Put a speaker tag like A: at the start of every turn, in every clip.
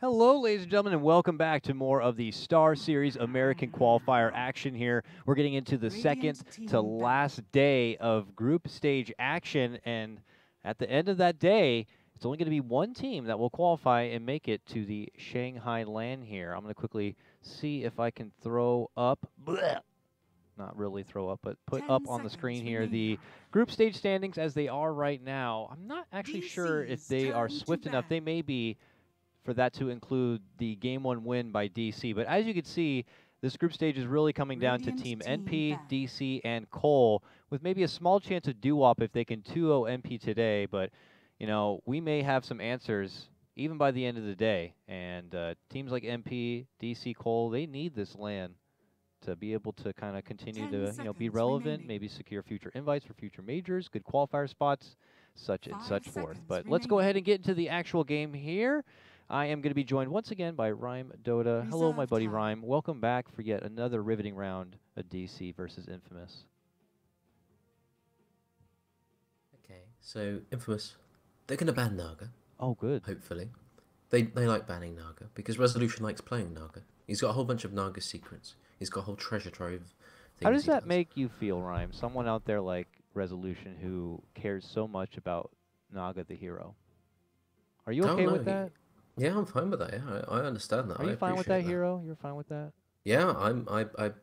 A: Hello, ladies and gentlemen, and welcome back to more of the Star Series American Qualifier action here. We're getting into the second to last day of group stage action, and at the end of that day, it's only going to be one team that will qualify and make it to the Shanghai LAN here. I'm going to quickly see if I can throw up, not really throw up, but put up on the screen here the group stage standings as they are right now. I'm not actually sure if they are swift enough. They may be for that to include the Game 1 win by DC. But as you can see, this group stage is really coming down to Team NP, DC, and Cole, with maybe a small chance of doo-wop if they can 2-0 NP today. But, you know, we may have some answers even by the end of the day. And teams like NP, DC, Cole, they need this LAN to be able to kind of continue to, be relevant, maybe secure future invites for future majors, good qualifier spots, such and such forth. But let's go ahead and get into the actual game here. I am going to be joined once again by Rhyme Dota. Hello, my buddy Rhyme. Welcome back for yet another riveting round of DC versus Infamous.
B: Okay, so Infamous, they're going to ban Naga.
A: Oh, good.
B: Hopefully. They like banning Naga because Resolution likes playing Naga. He's got a whole bunch of Naga secrets. He's got a whole treasure trove.
A: How does that make you feel, Rhyme? Someone out there like Resolution who cares so much about Naga the hero. Are you okay with that?
B: Yeah, I'm fine with that. Yeah, I understand that.
A: Are you fine with that hero? You're fine with that?
B: Yeah, I've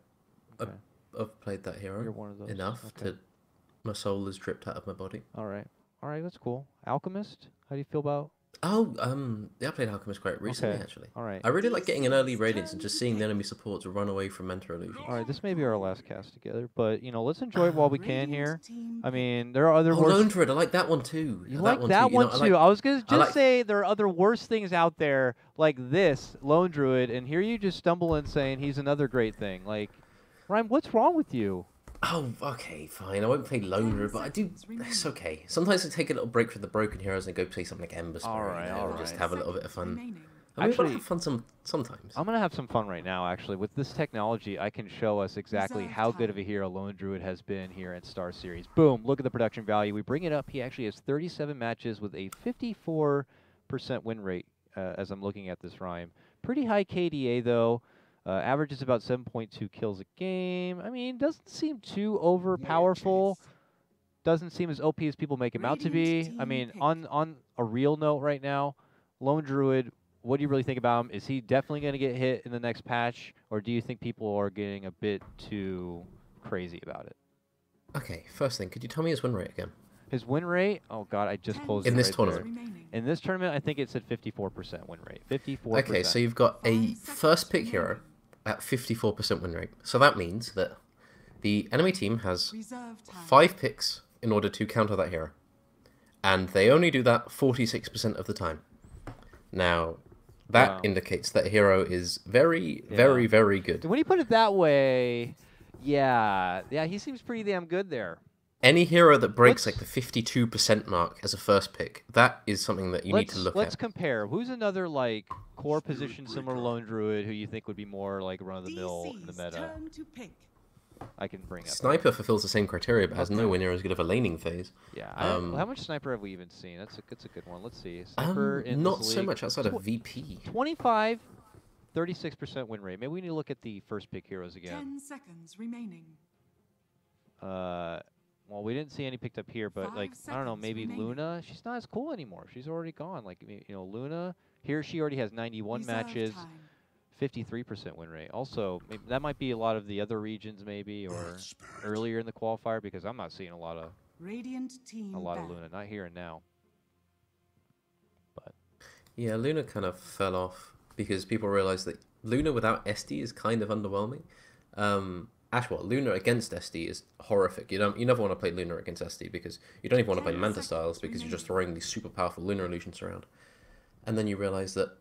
B: played that hero.
A: You're one of those.
B: Enough to my soul is dripped out of my body.
A: All right, that's cool. Alchemist, how do you feel about?
B: Oh, yeah, I played Alchemist quite recently, actually.
A: All right.
B: I really like getting an early radiance and just seeing the enemy supports run away from mental illusions.
A: All right, this may be our last cast together, but, let's enjoy it while we can here. I mean, there are other
B: worse... Lone Druid, I like that one too.
A: You like that one too? I was going to just say there are other worse things out there like this, Lone Druid, and here you just stumble in saying he's another great thing. Like, Rhyme, what's wrong with you?
B: Oh, okay, fine. I won't play Lone Druid, but I do. It's okay. Sometimes I take a little break from the broken heroes and go play something like Ember Spirit. All right. Just have a little bit of fun. Actually, have fun sometimes.
A: I'm gonna have some fun right now. Actually, with this technology, I can show us exactly how good of a hero Lone Druid has been here at Star Series. Boom! Look at the production value. We bring it up. He actually has 37 matches with a 54% win rate. As I'm looking at this, Rhyme, pretty high KDA though. Averages about 7.2 kills a game. I mean, doesn't seem too overpowerful. Doesn't seem as OP as people make him out to be. I mean, on a real note right now, Lone Druid, what do you really think about him? Is he definitely going to get hit in the next patch, or do you think people are getting a bit too crazy about it?
B: Okay, first thing, could you tell me his win rate again?
A: His win rate? Oh, God, I just closed it.
B: In this tournament?
A: In this tournament, I think it's at 54% win rate. 54%.
B: Okay, so you've got a first pick hero at 54% win rate. So that means that the enemy team has 5 picks in order to counter that hero. And they only do that 46% of the time. Now, that indicates that hero is very, very good.
A: When you put it that way, yeah, he seems pretty damn good there.
B: Any hero that breaks like the 52% mark as a first pick, that is something that you need to look at.
A: Let's compare. Who's another like core position similar to Lone Druid who you think would be more like run-of-the-mill in the meta? I can bring up.
B: Sniper fulfills the same criteria, but has nowhere near as good of a laning phase.
A: Yeah. How much Sniper have we even seen? That's a good one. Let's see. Sniper in
B: not so much outside of VP.
A: 25, 36% win rate. Maybe we need to look at the first pick heroes again.
C: 10 seconds remaining.
A: Well, we didn't see any picked up here, but like I don't know, maybe Luna. She's not as cool anymore. She's already gone. Like Luna. Here she already has 91 matches, 53% win rate. Also, maybe that might be a lot of the other regions, maybe, or earlier in the qualifier, because I'm not seeing a lot of Luna. Not here and now. But
B: yeah, Luna kind of fell off because people realized that Luna without SD is kind of underwhelming. Luna against SD is horrific. You never want to play Luna against SD because you don't even want to play Manta Styles because you're just throwing these super powerful Luna illusions around. And then you realize that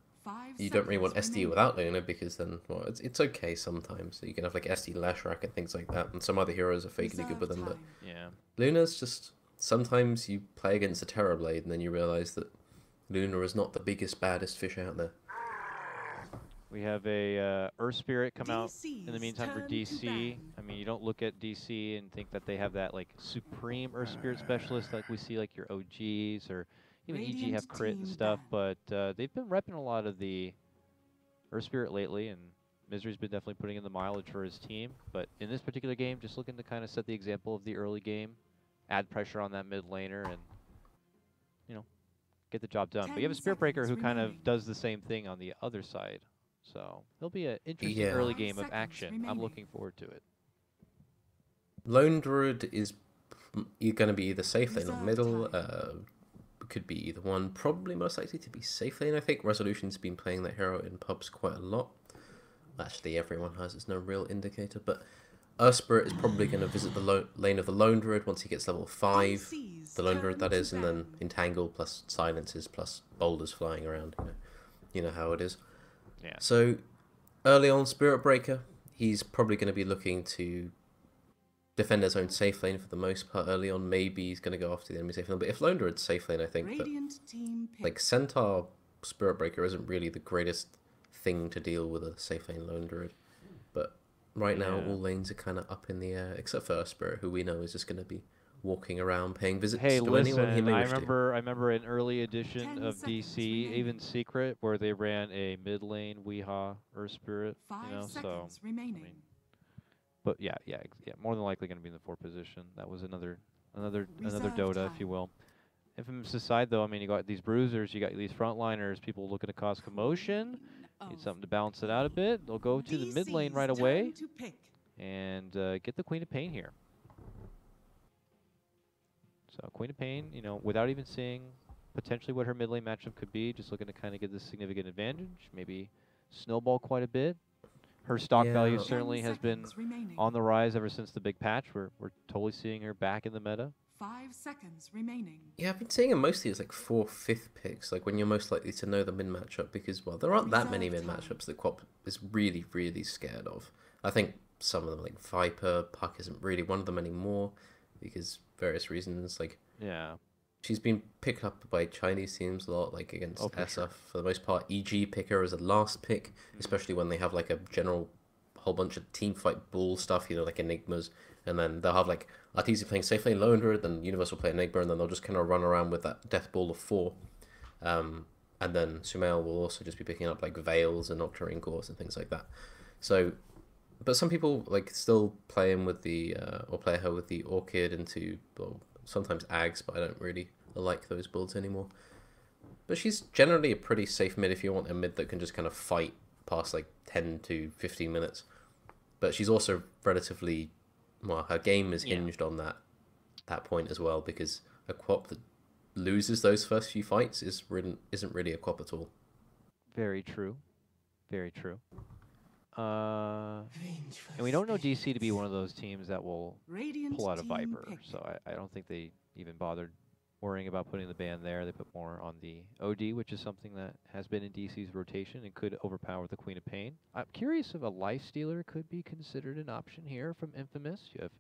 B: you don't really want SD without Luna because then, well, it's okay sometimes. You can have like SD Lashrak and things like that, and some other heroes are fakely good with them, but
A: yeah, Luna's
B: just, sometimes you play against a Terrorblade and then you realize that Luna is not the biggest, baddest fish out there.
A: We have a Earth Spirit come out in the meantime for DC. I mean, you don't look at DC and think that they have that like supreme Earth Spirit specialist like we see like your OGs or even EG have crit and stuff, but they've been repping a lot of the Earth Spirit lately, and Misery's been definitely putting in the mileage for his team. But in this particular game, just looking to kind of set the example of the early game, add pressure on that mid laner, and you know, get the job done. But you have a Spirit Breaker who kind of does the same thing on the other side. So it'll be an interesting
B: Yeah.
A: early game of action. I'm looking forward to it.
B: Lone Druid is going to be either safe lane or middle. Could be either one. Probably most likely to be safe lane, I think. Resolution's been playing that hero in pubs quite a lot. Actually, everyone has. It's no real indicator. But Earth Spirit is probably going to visit the lane of the Lone Druid once he gets level 5. The Lone Druid, that is. And then Entangle plus Silences plus Boulders flying around. You know how it is.
A: Yeah.
B: So, early on, Spirit Breaker, he's probably going to be looking to defend his own safe lane for the most part early on. Maybe he's going to go after the enemy safe lane. But if Lone Druid's safe lane, I think that, like, Centaur Spirit Breaker isn't really the greatest thing to deal with a safe lane Lone Druid. But right now, all lanes are kind of up in the air, except for Earth Spirit, who we know is just going to be walking around paying visits to anyone he may wish to.
A: I remember an early edition of DC, even Secret, where they ran a mid lane Weehaw Earth Spirit. So but yeah, more than likely going to be in the 4 position. That was another Dota, if you will. Infamous aside, though, I mean, you got these bruisers, you got these frontliners, people looking to cause commotion. Need something to balance it out a bit. They'll go to the mid lane right away and get the Queen of Pain here. So Queen of Pain, without even seeing potentially what her mid lane matchup could be, just looking to kind of get this significant advantage, maybe snowball quite a bit. Her stock value certainly has been on the rise ever since the big patch. We're totally seeing her back in the meta.
C: 5 seconds remaining.
B: Yeah, I've been seeing him mostly as like 4th, 5th picks, like when you're most likely to know the mid matchup, because, well, there aren't that many mid matchups that Quap is really, really scared of. I think some of them, like Viper, Puck isn't really one of them anymore, because various reasons, like...
A: Yeah.
B: She's been picked up by Chinese teams a lot, like against SF for the most part. EG pick her as a last pick, especially when they have like a general whole bunch of team fight bull stuff, like Enigmas, and then they'll have like Arteezy playing safe lane Lone Druid, then Universe will play Enigma, and then they'll just kind of run around with that death ball of 4. And then Sumail will also just be picking up like Veils and Octarine Cores and things like that. So, but some people like still play him with the or play her with the Orchid into, well, sometimes Ags, but I don't really like those builds anymore. But she's generally a pretty safe mid if you want a mid that can just kind of fight past like 10 to 15 minutes. But she's also relatively, well, her game is hinged on that point as well, because a Quap that loses those first few fights isn't really a Quap at all.
A: Very true. Very true. And we don't know DC to be one of those teams that will pull out a Viper, so I don't think they even bothered worrying about putting the ban there. They put more on the OD, which is something that has been in DC's rotation and could overpower the Queen of Pain. I'm curious if a Lifestealer could be considered an option here from Infamous. You have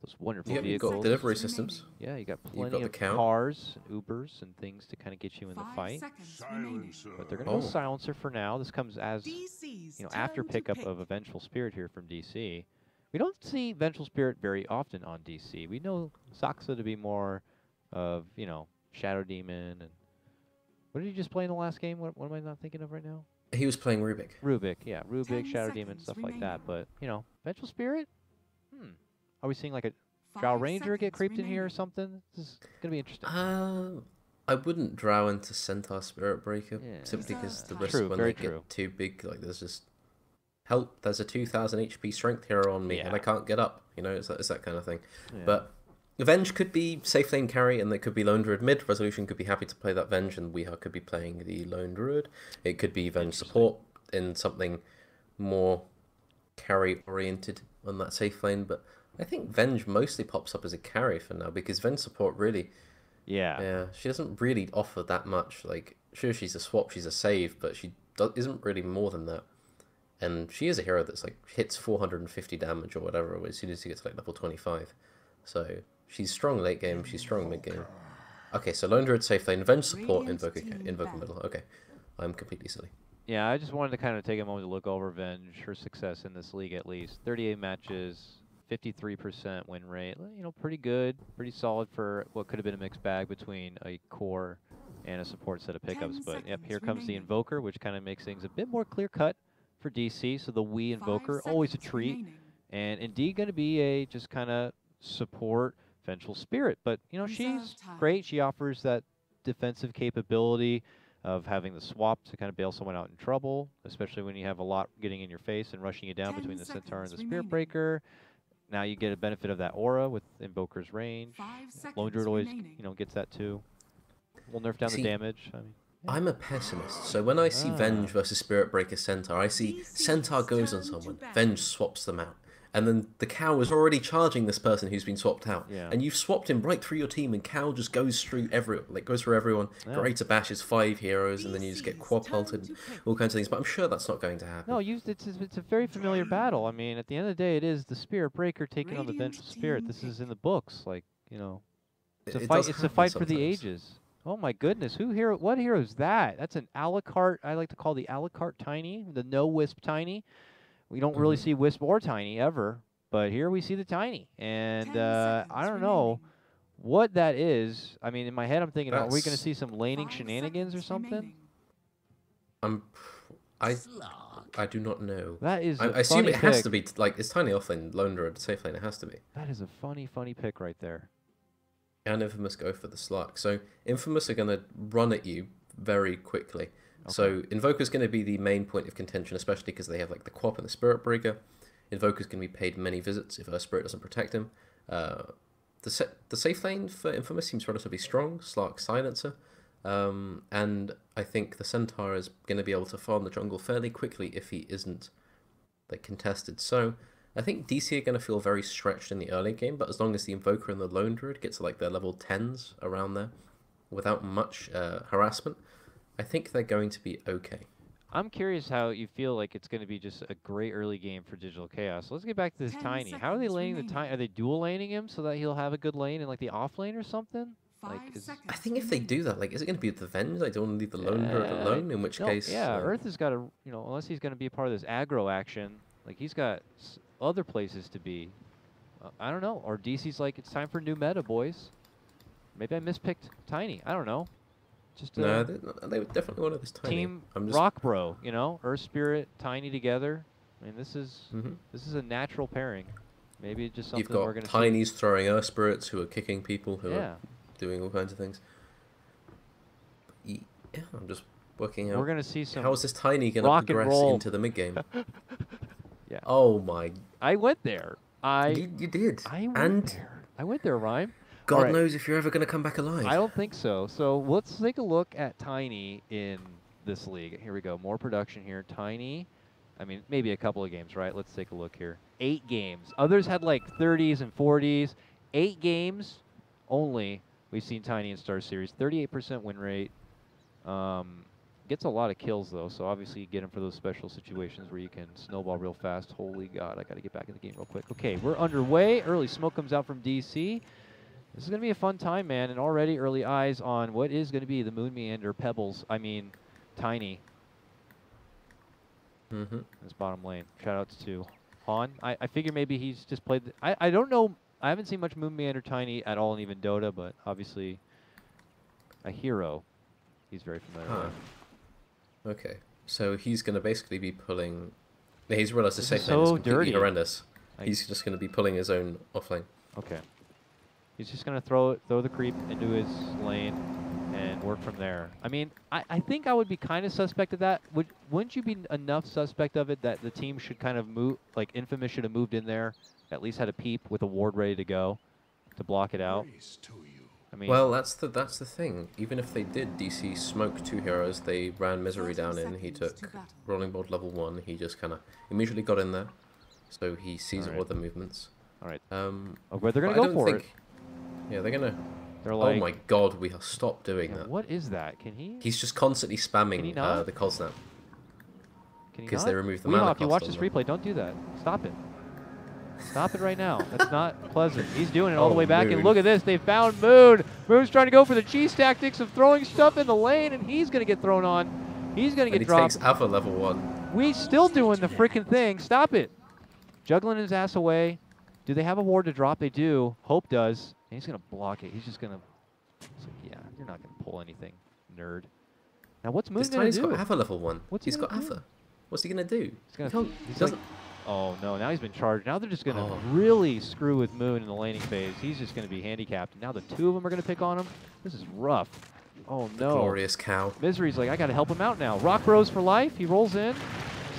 A: those wonderful vehicles.
B: You've got delivery systems.
A: Yeah, you got plenty of cars, Ubers, and things to kind of get you in the fight. But they're going to go Silencer for now. This comes as, after pickup of a Vengeful Spirit here from DC. We don't see Vengeful Spirit very often on DC. We know Saksa to be more of, Shadow Demon. And what did he just play in the last game? What am I not thinking of right now?
B: He was playing Rubik.
A: Rubik, yeah. Rubik, Shadow Demon, stuff like that. But, Vengeful Spirit? Are we seeing like a Drow Ranger get creeped in here or something? This is going to be interesting.
B: I wouldn't drow into Centaur Spirit Breaker, simply because the risk when they get too big, like there's just... Help, there's a 2000 HP strength hero on me, and I can't get up. It's that kind of thing. Yeah. But Venge could be safe lane carry, and it could be Lone Druid mid. Resolution could be happy to play that Venge, and Weehaw could be playing the Lone Druid. It could be Venge support in something more carry-oriented on that safe lane, but I think Venge mostly pops up as a carry for now, because Venge support really... Yeah, she doesn't really offer that much. Like, sure, she's a swap, she's a save, but she isn't really more than that. And she is a hero that's like hits 450 damage or whatever as soon as you get to like level 25. So she's strong late game, she's strong mid game. Okay, so Lone Druid safe lane, Venge support, Invoker middle. Okay, I'm completely silly.
A: Yeah, I just wanted to kind of take a moment to look over Venge, her success in this league at least. 38 matches, 53% win rate. You know, pretty good, pretty solid for what could have been a mixed bag between a core and a support set of pickups. But yep, here comes the Invoker, which kind of makes things a bit more clear-cut for DC. So the Wii Invoker, always a treat. And indeed going to be a just kind of support Vengeful Spirit. But, you know, she's great. She offers that defensive capability of having the swap to kind of bail someone out in trouble, especially when you have a lot getting in your face and rushing you down between the Centaur and the Spirit Breaker. Now you get a benefit of that aura with Invoker's range. Lone Druid always, you know, gets that too. We'll nerf down the damage. I mean, yeah.
B: I'm a pessimist, so when I see Venge versus Spirit Breaker Centaur, I see Centaur goes on someone, Venge swaps them out. And then the Cow is already charging this person who's been swapped out.
A: Yeah.
B: And you've swapped him right through your team, and Cow just goes through everyone.
A: Yeah.
B: Greater bashes 5 heroes, and then you just get quad-pelted, all kinds of things. But I'm sure that's not going to happen.
A: No, it's a very familiar battle. I mean, at the end of the day, it is the Spirit Breaker taking on the Vengeful Spirit. This is in the books. Like, you know, it's a fight. It's a fight for the ages. Oh my goodness, what hero is that? That's an a la carte. I like to call the a la carte Tiny, the no Wisp Tiny. We don't really see Wisp or Tiny ever, but here we see the Tiny. And I don't know what that is. I mean, in my head, I'm thinking, are we going to see some laning shenanigans or something?
B: I do not know.
A: That is
B: I assume it has to be, like, it's Tiny offlane, Lone Druid, safe lane, it has to be.
A: That is a funny pick right there.
B: And Infamous go for the Slug. So Infamous are going to run at you very quickly. Okay. So Invoker's going to be the main point of contention, especially because they have like the Quap and the Spirit Breaker. Invoker's going to be paid many visits if Earth Spirit doesn't protect him. The safe lane for Infamous seems relatively strong. Slark Silencer. And I think the Centaur is going to be able to farm the jungle fairly quickly if he isn't like contested. So I think DC are going to feel very stretched in the early game, but as long as the Invoker and the Lone Druid get to like their level 10s around there without much harassment, I think they're going to be okay.
A: I'm curious how you feel like it's going to be just a great early game for Digital Chaos. So let's get back to this Tiny. How are they laning the Tiny? Are they dual laning him so that he'll have a good lane in like the off lane or something? Like,
B: I think if they do that, like, is it going to be the Venge? Like, don't want to leave the Lone Druid alone, in which case...
A: Yeah, Earth has got to, you know, unless he's going to be a part of this aggro action, like, he's got other places to be. I don't know. Or DC's like, it's time for new meta, boys. Maybe I mispicked Tiny. I don't know. Just
B: no, they would definitely want this Tiny.
A: Team Rock Bro, you know, Earth Spirit, Tiny together. I mean, this is a natural pairing. Maybe it's just something we're going to see.
B: You've got Tinies throwing Earth Spirits who are kicking people, who are doing all kinds of things. Yeah, I'm just working out.
A: We're going to see some.
B: How is this Tiny going to progress into the mid game?
A: Yeah.
B: Oh my.
A: I went there.
B: You did.
A: I went there, Rhyme.
B: God knows if you're ever going to come back alive.
A: I don't think so. So let's take a look at Tiny in this league. Here we go. More production here. Tiny. I mean, maybe a couple of games, right? Let's take a look here. 8 games. Others had like 30s and 40s. 8 games only. We've seen Tiny in Star Series. 38% win rate. Gets a lot of kills, though, so obviously you get him for those special situations where you can snowball real fast. Holy God, I got to get back in the game real quick. Okay, we're underway. Early smoke comes out from DC. This is going to be a fun time, man, and already early eyes on what is going to be the Moon Meander Pebbles. I mean, Tiny. This bottom lane. Shoutouts to Han. I figure maybe he's just played... I don't know. I haven't seen much Moon Meander Tiny at all in even Dota, but obviously a hero he's very familiar with.
B: Okay, so he's going to basically be pulling... He's realized the safe
A: lane
B: is completely horrendous. He's just going to be pulling his own offlane.
A: Okay. He's just going to throw the creep into his lane and work from there. I mean, I think I would be kind of suspect of that. Wouldn't you be enough suspect of it that the team should kind of move, like Infamous should have moved in there, at least had a peep with a ward ready to go to block it out? I mean,
B: well, that's the thing. Even if they did DC smoke 2 heroes, they ran Misery down in. He took Rolling Board level 1. He just kind of immediately got in there, so he sees all the movements.
A: All right.
B: But
A: they're gonna go for it.
B: Yeah, they're gonna.
A: They're like,
B: oh my God, we have stopped doing that.
A: What is that? Can he?
B: He's just constantly spamming the cold snap. Because they removed the mana cost.
A: You watch this replay. Don't do that. Stop it. Stop it right now. That's not pleasant. He's doing it all the way back, and look at this. They found Moon. Moon's trying to go for the cheese tactics of throwing stuff in the lane, and he's going to get thrown on. He's going to get dropped.
B: He takes Alpha level 1.
A: We still doing the freaking thing. Stop it. Juggling his ass away. Do they have a ward to drop? They do. Hope does. And he's going to block it. He's just going to... yeah, you're not going to pull anything, nerd. Now, what's Moon
B: This
A: going to
B: Tiny's
A: do?
B: got Ava level 1.
A: What's
B: He's
A: he
B: got
A: gonna do?
B: Ava. What's he going to do?
A: He's going to...
B: He doesn't...
A: Oh, no. Now he's been charged. Now they're just going to
B: Oh.
A: really screw with Moon in the laning phase. He's just going to be handicapped. Now the two of them are going to pick on him. This is rough. Oh, no.
B: Glorious cow.
A: Misery's like, I got to help him out now. Rock Bros for life. He rolls in,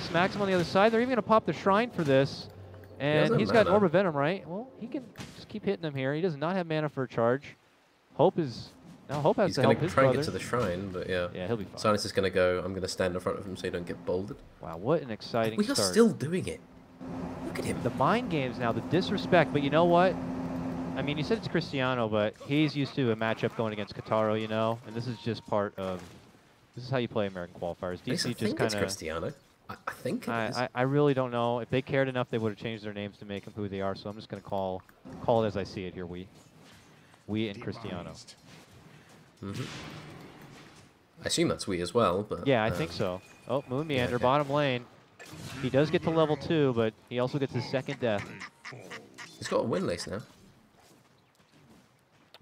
A: smacks him on the other side. They're even going to pop the Shrine for this. And he's got Orb of Venom, right? Well, he can just keep hitting him here. He does not have mana for a charge. Hope is... Now Hope has to help his
B: try and
A: brother.
B: get to the shrine, but yeah.
A: Yeah, he'll be fine.
B: Silence is going to go, I'm going to stand in front of him so you don't get bolded.
A: Wow, what an exciting
B: We are
A: start.
B: still doing it. Look at him.
A: The mind games now, the disrespect. But you know what? I mean, you said it's Cristiano, but he's used to a matchup going against Kataro, you know? And this is just part of... This is how you play American qualifiers. DC just kind
B: it's
A: of...
B: Cristiano. I think it is.
A: I really don't know. If they cared enough, they would have changed their names to make them who they are. So I'm just going to call it as I see it here. We and Cristiano.
B: Mm-hmm. I assume that's we as well, but...
A: Yeah, I think so. Oh, Moon Meander,
B: okay.
A: bottom lane. He does get to level 2, but he also gets his second death.
B: He's got a win lace now.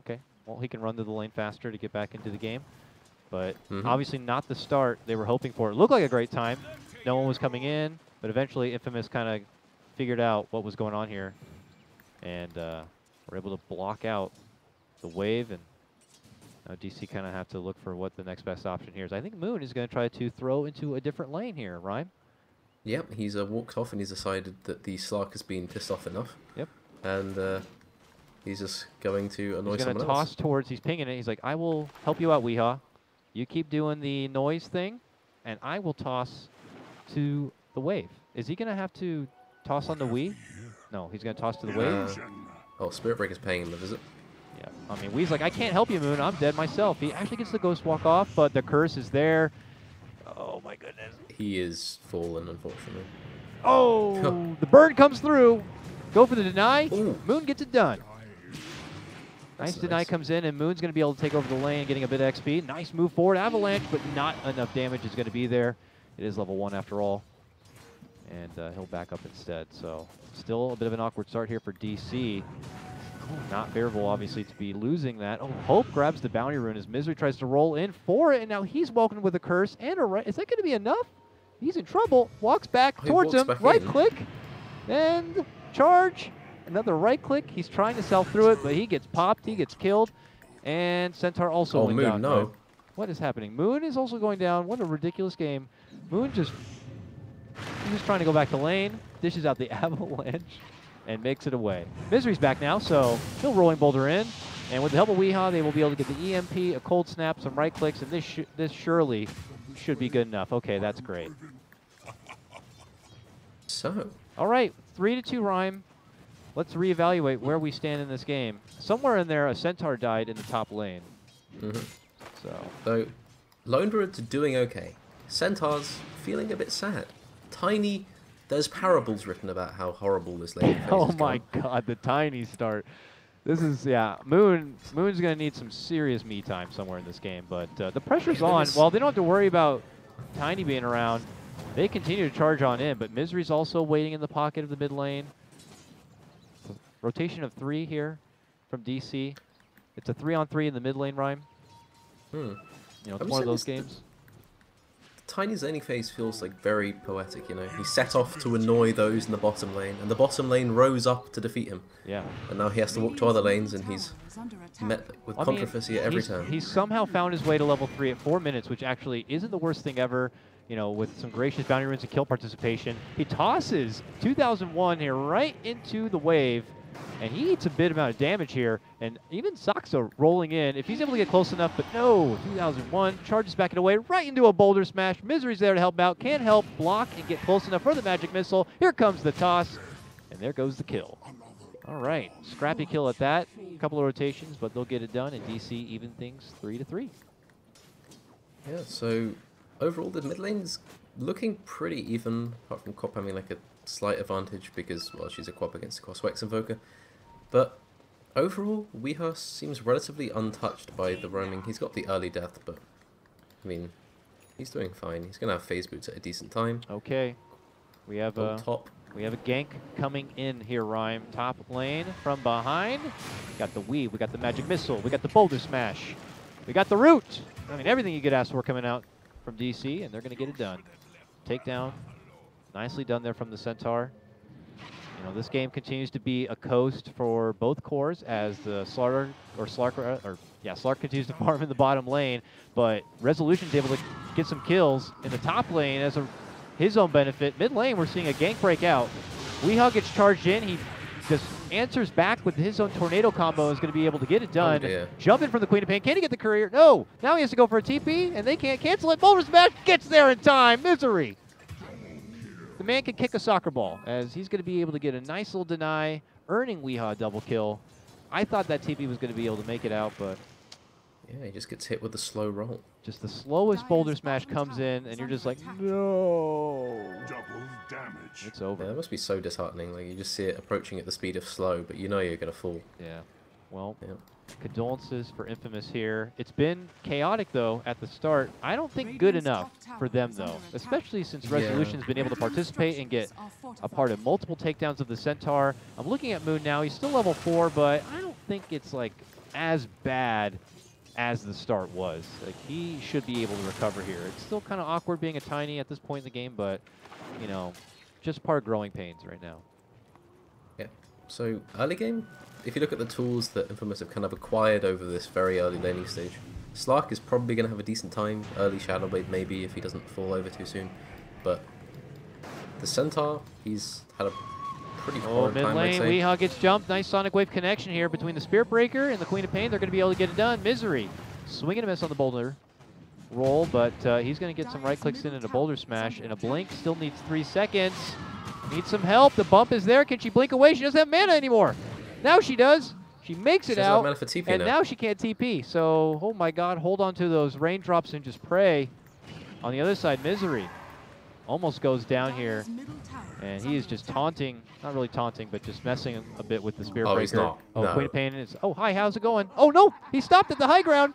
A: Okay, well, he can run to the lane faster to get back into the game. But
B: Mhm.
A: obviously not the start they were hoping for. It looked like a great time. No one was coming in, but eventually Infamous kind of figured out what was going on here. And were able to block out the wave, and now DC kind of have to look for what the next best option here is. I think Moon is going to try to throw into a different lane here, Rhyme.
B: Yep, he's walked off and he's decided that the Slark has been pissed off enough.
A: Yep.
B: And he's just going to annoy
A: He's going to
B: someone
A: toss
B: else.
A: towards, he's pinging it. He's like, I will help you out, Weehaw. You keep doing the noise thing, and I will toss to the wave. Is he going to have to toss on the Wii? No, he's going to toss to the wave.
B: Oh, Spirit Breaker's paying him a visit.
A: Yeah, I mean, Wee's like, I can't help you, Moon. I'm dead myself. He actually gets the Ghost Walk off, but the curse is there. Oh, my goodness.
B: He is fallen, unfortunately.
A: Oh, the burn comes through. Go for the deny.
B: Ooh.
A: Moon gets it done.
B: That's
A: Nice deny
B: nice.
A: comes in, and Moon's going to be able to take over the lane, getting a bit of XP. Nice move forward. Avalanche, but not enough damage is going to be there. It is level 1 after all. And he'll back up instead. So still a bit of an awkward start here for DC. Not favorable, obviously, to be losing that. Oh, Hope grabs the bounty rune as Misery tries to roll in for it, and now he's welcomed with a curse and a right. Is that going to be enough? He's in trouble. Walks back
B: Oh, he
A: towards
B: walks
A: him.
B: back
A: Right
B: in.
A: click. And charge. Another right click. He's trying to sell through it, but he gets popped. He gets killed. And Centaur also went
B: Moon,
A: down.
B: no.
A: Right? What is happening? Moon is also going down. What a ridiculous game. Moon just... He's just trying to go back to lane. Dishes out the avalanche. And makes it away. Misery's back now, so he'll rolling boulder in. And with the help of Weehaw, they will be able to get the EMP, a cold snap, some right clicks, and this surely should be good enough. Okay, that's great.
B: So,
A: All right, 3-2 Rhyme. Let's reevaluate where we stand in this game. Somewhere in there, a Centaur died in the top lane. So
B: Lone Druid's doing okay. Centaur's feeling a bit sad. Tiny, there's parables written about how horrible this lane phase
A: oh
B: has
A: my
B: gone.
A: God, the tiny start. This is, yeah, Moon's going to need some serious me time somewhere in this game, but the pressure's on. While they don't have to worry about Tiny being around, they continue to charge on in, but Misery's also waiting in the pocket of the mid lane. Rotation of 3 here from DC. It's a 3-on-3 in the mid lane, Rhyme. You know, it's
B: I'm
A: one of
B: saying
A: those
B: this-
A: games.
B: Tiny's laning phase feels like very poetic, you know. He set off to annoy those in the bottom lane, and the bottom lane rose up to defeat him.
A: Yeah.
B: And now he has to walk to other lanes, and he's
C: Tower is under attack.
B: met with
A: I mean,
B: controversy at every turn.
A: He's somehow found his way to level 3 at 4 minutes, which actually isn't the worst thing ever. You know, with some gracious bounty runes and kill participation. He tosses 2001 here right into the wave, and he eats a bit amount of damage here. And even Saxa rolling in, if he's able to get close enough, but no, 2001 charges back and away right into a boulder smash. Misery's there to help out, can't help, block, and get close enough for the magic missile. Here comes the toss, and there goes the kill. All right, scrappy kill at that. A couple of rotations, but they'll get it done, and DC even things 3-3.
B: Yeah, so overall the mid lane's looking pretty even, apart from Quap having like a slight advantage because, well, she's a Quap against the Coswex Invoker. But overall, Weehaw seems relatively untouched by the roaming. He's got the early death, but I mean, he's doing fine. He's going to have phase boots at a decent time.
A: Okay, we have
B: On top,
A: We have a gank coming in here, Rhyme. Top lane from behind. Got the weave, we got the magic missile, we got the boulder smash, we got the root. I mean, everything you could ask for coming out from DC, and they're going to get it done. Takedown, nicely done there from the Centaur. You know, this game continues to be a coast for both cores as the Slark continues to farm in the bottom lane, but Resolution's able to get some kills in the top lane as his own benefit. Mid lane, we're seeing a gank break out. Weehawk gets charged in. He just answers back with his own tornado combo. Is going to be able to get it done.
B: Oh,
A: jump in from the Queen of Pain. Can he get the courier? No. Now he has to go for a TP, and they can't cancel it. Boulder Smash gets there in time. Misery. The man can kick a soccer ball, as he's going to be able to get a nice little deny, earning Weehaw a double kill. I thought that TP was going to be able to make it out, but
B: yeah, he just gets hit with a slow roll.
A: just the slowest Boulder Smash comes in, and you're just like, no.
D: Double damage.
A: It's over.
B: Yeah, that must be so disheartening. Like, you just see it approaching at the speed of slow, but you know you're going to fall.
A: Yeah. Well,
B: Yeah.
A: condolences for Infamous here. It's been chaotic, though, at the start. I don't think good enough for them, though, especially since Resolution's been able to participate and get a part of multiple takedowns of the Centaur. I'm looking at Moon now. He's still level 4, but I don't think it's, like, as bad as the start was. Like, he should be able to recover here. It's still kind of awkward being a tiny at this point in the game, but, you know, just part of growing pains right now.
B: Yeah. So, early game, if you look at the tools that Infamous have kind of acquired over this very early laning stage, Slark is probably going to have a decent time. Early Shadow Blade maybe if he doesn't fall over too soon. But the Centaur, he's had a pretty hard
A: mid
B: time, I'd
A: lane,
B: say.
A: Weehaw gets jumped. Nice Sonic Wave connection here between the Spirit Breaker and the Queen of Pain. They're going to be able to get it done. Misery, swing and a miss on the Boulder roll, but he's going to get some right clicks in and a Boulder Smash. And a Blink still needs 3 seconds. Needs some help. The bump is there. Can she blink away? She doesn't have mana anymore. Now she does. She makes it
B: She doesn't have
A: out,
B: mana for TP
A: and
B: now.
A: now she can't TP. So, oh my God, hold on to those raindrops and just pray. On the other side, Misery almost goes down here, and he is just taunting, not really taunting, but just messing a bit with the Spirit Breaker.
B: Oh, he's not.
A: Oh,
B: No.
A: Queen of Pain is, oh, hi, how's it going? Oh, no, he stopped at the high ground.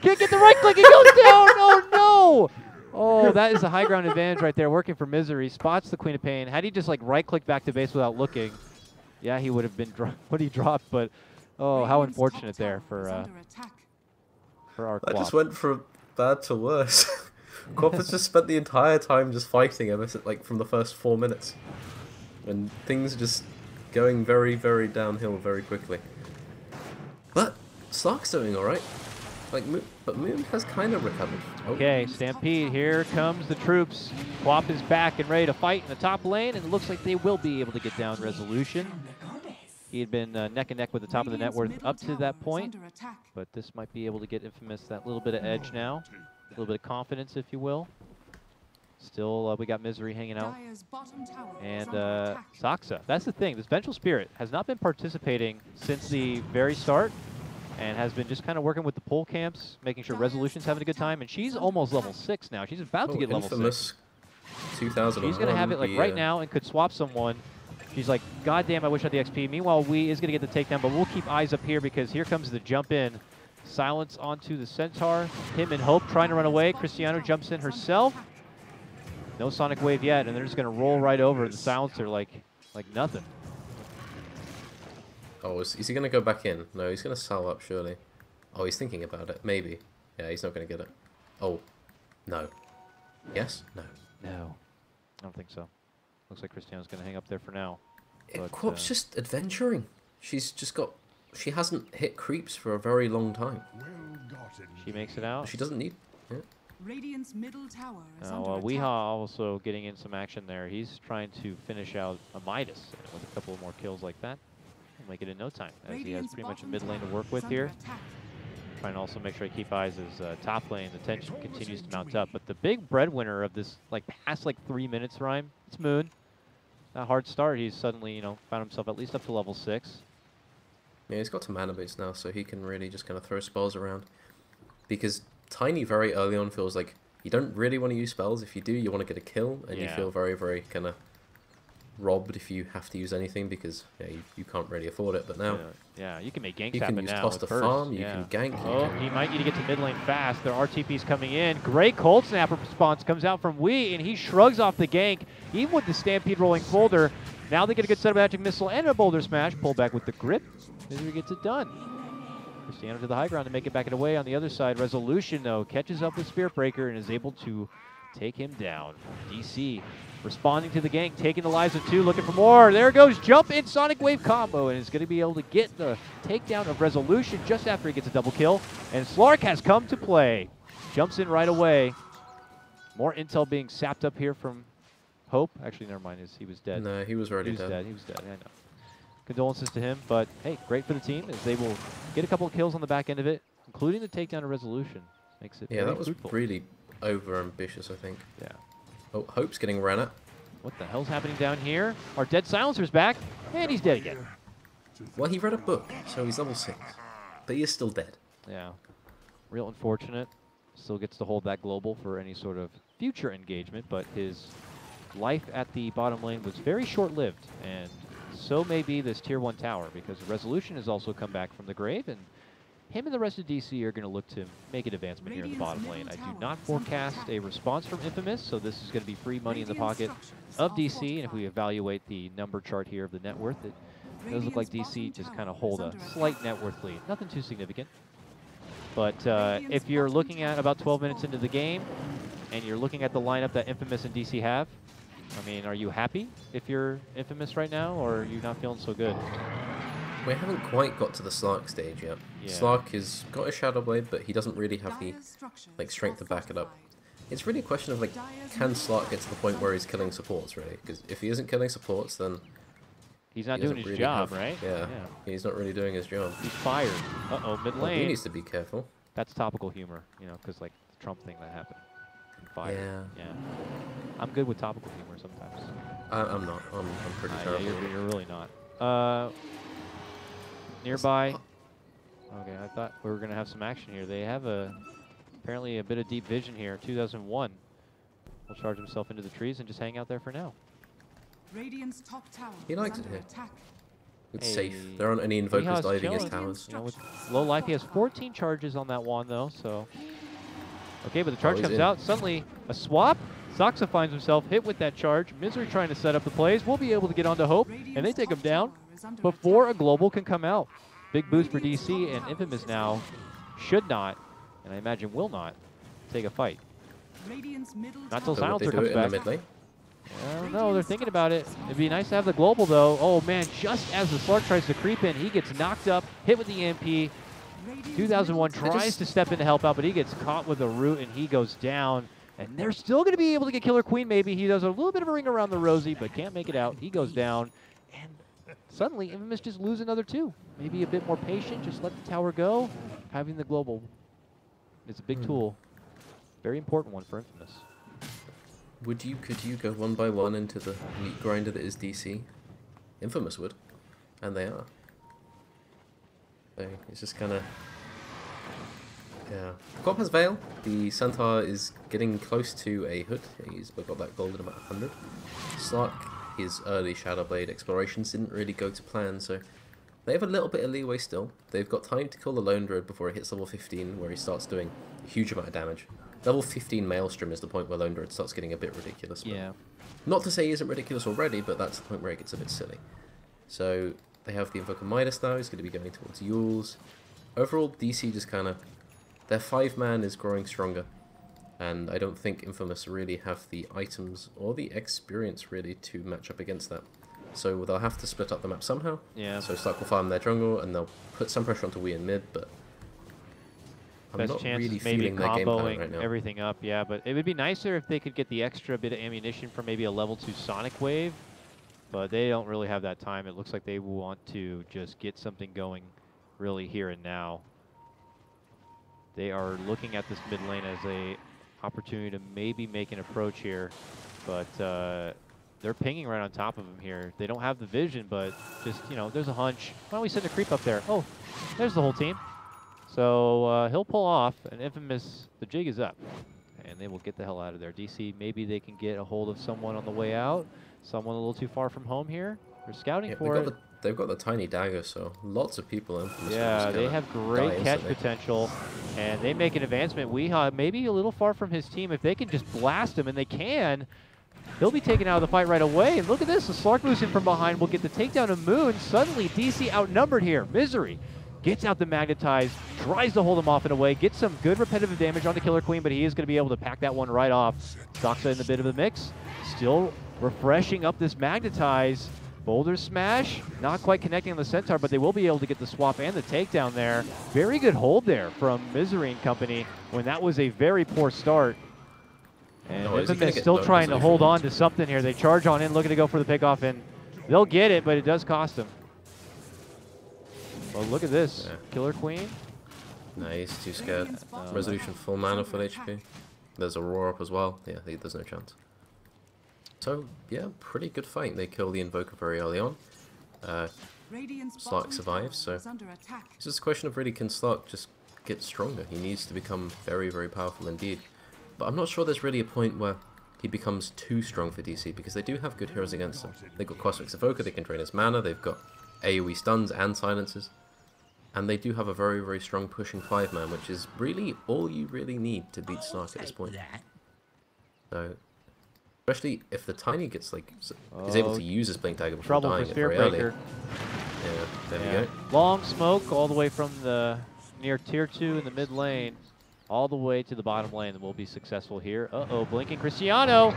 A: Can't get the right click, he goes down, oh, no. Oh, that is a high ground advantage right there, working for Misery. Spots the Queen of Pain. Had he just, like, right-clicked back to base without looking, yeah, he would have been what he dropped, but oh, how unfortunate there for our
B: I
A: Quap.
B: just went from bad to worse. Quap has just spent the entire time just fighting ever since, like, from the first 4 minutes. And things are just going very, very downhill very quickly. But Slark's doing alright. Like, but Moon has kind of recovered. Oh.
A: Okay, Stampede, here comes the troops. Quap is back and ready to fight in the top lane, and it looks like they will be able to get down Resolution. He had been neck and neck with the top of the net worth up to that point, but this might be able to get Infamous that little bit of edge now, a little bit of confidence, if you will. Still, we got Misery hanging out, and Saxa. That's the thing. This Vengeful Spirit has not been participating since the very start, and has been just kind of working with the pull camps, making sure Resolution's having a good time, and she's almost level 6 now. She's about to get level 6.
B: 2001.
A: She's going to have it like right now and could swap someone. She's like, God damn, I wish I had the XP. Meanwhile, Wee is going to get the takedown, but we'll keep eyes up here because here comes the jump in. Silence onto the Centaur. Him and Hope trying to run away. Cristiano jumps in herself. No Sonic Wave yet, and they're just going to roll right over the Silencer like nothing.
B: Oh, is he going to go back in? No, he's going to sell up, surely. Oh, he's thinking about it. Maybe. Yeah, he's not going to get it. Oh, no. Yes? No.
A: No, I don't think so. Looks like Cristiano's going to hang up there for now.
B: Quap's just adventuring. She's just got... She hasn't hit creeps for a very long time.
A: She makes it out.
B: She doesn't need... Yeah.
C: Radiant's middle tower is
A: Now,
C: under
A: Weehaw
C: attack.
A: also getting in some action there. He's trying to finish out a Midas with a couple of more kills like that. He'll make it in no time, as he has pretty much a mid lane to work with here. Trying to also make sure he keep eyes as top lane. The tension continues to mount up. But the big breadwinner of this, like, past, 3 minutes, Rhyme, it's Moon. That hard start, he's suddenly, found himself at least up to level 6.
B: Yeah, he's got some mana boots now, so he can really just kind of throw spells around. Because Tiny very early on feels like you don't really want to use spells. If you do, you want to get a kill, and you
A: Yeah.
B: feel very, very kind of robbed if you have to use anything because you can't really afford it. But now
A: yeah, you can make ganks
B: you
A: happen
B: can use
A: now
B: toss
A: with
B: to
A: burst.
B: farm, you can gank.
A: Oh, he might need to get to mid lane fast. There are TPs coming in. Great cold snap response comes out from Wii, and he shrugs off the gank, even with the Stampede rolling folder. Now they get a good set of magic missile and a boulder smash. Pull back with the grip. Misery gets it done. Cristiano to the high ground to make it back and away. On the other side, Resolution, though, catches up with Spirit Breaker and is able to take him down. DC responding to the gank, taking the lives of 2, looking for more. There goes jump in Sonic Wave combo, and is going to be able to get the takedown of Resolution just after he gets a double kill. And Slark has come to play. Jumps in right away. More intel being sapped up here from Hope. Actually, never mind, he was dead.
B: No, he was already
A: dead. He was dead, I know. Condolences to him, but hey, great for the team as they will get a couple of kills on the back end of it, including the takedown of Resolution. Makes it very
B: that was
A: fruitful.
B: really over-ambitious, I think.
A: Yeah.
B: Oh, Hope's getting ran at.
A: What the hell's happening down here? Our Dead Silencer's back, and he's dead again.
B: Well, he read a book, so he's level 6. But he is still dead.
A: Yeah. Real unfortunate. Still gets to hold that global for any sort of future engagement, but his life at the bottom lane was very short-lived, and so may be this Tier 1 tower, because Resolution has also come back from the grave, and him and the rest of DC are going to look to make an advancement here in the bottom lane. I do not forecast a response from Infamous, so this is going to be free money in the pocket of DC, and if we evaluate the number chart here of the net worth, it does look like DC just kind of hold a slight net worth lead. Nothing too significant. But if you're looking at about 12 minutes into the game, and you're looking at the lineup that Infamous and DC have, I mean, are you happy if you're Infamous right now, or are you not feeling so good?
B: We haven't quite got to the Slark stage yet.
A: Yeah.
B: Slark has got a Shadow Blade, but he doesn't really have the strength to back it up. It's really a question of can Slark get to the point where he's killing supports, really? Because if he isn't killing supports, then
A: he's not doing his job, right?
B: Yeah, he's not really doing his job.
A: He's fired. Uh-oh, mid lane.
B: He needs to be careful.
A: That's topical humor, you know, because like the Trump thing that happened. Fired.
B: Yeah.
A: I'm good with topical humor sometimes.
B: I'm not. I'm pretty terrible.
A: Yeah, you're really not. Nearby. Okay, I thought we were going to have some action here. They have apparently a bit of deep vision here. 2001 will charge himself into the trees and just hang out there for now.
C: Radiant's top tower
B: He likes it
C: under
B: here.
C: attack.
B: It's safe. There aren't any invokers diving his towers.
A: You know, with low life, he has 14 charges on that wand, though, so... Okay, but the charge comes out. Suddenly, a swap. Soxa finds himself hit with that charge. Misery trying to set up the plays. We'll be able to get onto Hope, and they take him down before a global can come out. Big boost for DC, and Infamous now should not, and I imagine will not, take a fight. Not till Silencer comes back. I don't know, they're thinking about it. It'd be nice to have the global, though. Oh, man, just as the Slark tries to creep in, he gets knocked up, hit with the EMP. 2001 tries to step in to help out, but he gets caught with a root, and he goes down. And they're still going to be able to get Killer Queen, maybe. He does a little bit of a ring around the rosy, but can't make it out. He goes down. And suddenly, Infamous just lose another 2. Maybe a bit more patient, just let the tower go. Having the global is a big tool. Very important one for Infamous.
B: Could you go one by one into the meat grinder that is DC? Infamous would. And they are. So it's just kind of... Yeah. Quap has Veil. The Centaur is getting close to a hood. He's got that gold at about 100. Slark, his early Shadow Blade explorations didn't really go to plan, so they have a little bit of leeway still. They've got time to kill the Lone Druid before he hits level 15, where he starts doing a huge amount of damage. Level 15 Maelstrom is the point where Lone Druid starts getting a bit ridiculous.
A: Yeah.
B: Not to say he isn't ridiculous already, but that's the point where it gets a bit silly. So they have the Invoker Midas now. He's going to be going towards Yules. Overall, DC just kind of... Their 5-man is growing stronger, and I don't think Infamous really have the items or the experience really to match up against that. So they'll have to split up the map somehow.
A: Yeah.
B: So Stark will farm their jungle, and they'll put some pressure onto Wii in mid, but I'm
A: Best
B: not
A: chance
B: really
A: maybe
B: feeling their game plan
A: comboing
B: right now.
A: everything up, yeah. But it would be nicer if they could get the extra bit of ammunition for maybe a level 2 Sonic Wave, but they don't really have that time. It looks like they want to just get something going really here and now. They are looking at this mid lane as a opportunity to maybe make an approach here, but they're pinging right on top of him here. They don't have the vision, but just, you know, there's a hunch. Why don't we send a creep up there? Oh, there's the whole team. So he'll pull off, and Infamous, the jig is up. And they will get the hell out of there. DC, maybe they can get a hold of someone on the way out. Someone a little too far from home here. They're scouting for it.
B: They've got the tiny dagger, so lots of people in.
A: Yeah, they have great catch potential, and they make an advancement. Weehaw maybe a little far from his team. If they can just blast him, and they can, he'll be taken out of the fight right away. And look at this, the Slark moves in from behind. Will get the takedown of Moon. Suddenly, DC outnumbered here. Misery gets out the Magnetize, tries to hold him off in a way, gets some good repetitive damage on the Killer Queen, but he is going to be able to pack that one right off. Doxa in the bit of the mix, still refreshing up this Magnetize. Boulder Smash, not quite connecting on the Centaur, but they will be able to get the swap and the takedown there. Very good hold there from Misery and company when that was a very poor start. And Infamous still trying to hold on to something here. They charge on in, looking to go for the pickoff, and they'll get it, but it does cost them. Well, look at this. Yeah. Killer Queen.
B: Nice, too scared. Resolution full mana, full HP. There's a roar up as well. Yeah, there's no chance. So, yeah, pretty good fight. They kill the Invoker very early on. Slark survives, so it's just a question of really, can Slark just get stronger? He needs to become very, very powerful indeed. But I'm not sure there's really a point where he becomes too strong for DC, because they do have good heroes against them. They've got Cosmic Evoker, they can drain his mana, they've got AoE stuns and silences. And they do have a very, very strong pushing 5-man, which is really all you really need to beat Slark at this point. So, especially if the Tiny gets is able to use his Blink Dagger before dying it very early. Yeah, there we go.
A: Long smoke all the way from the near tier 2 in the mid lane, all the way to the bottom lane, and we'll be successful here. Blinking Cristiano,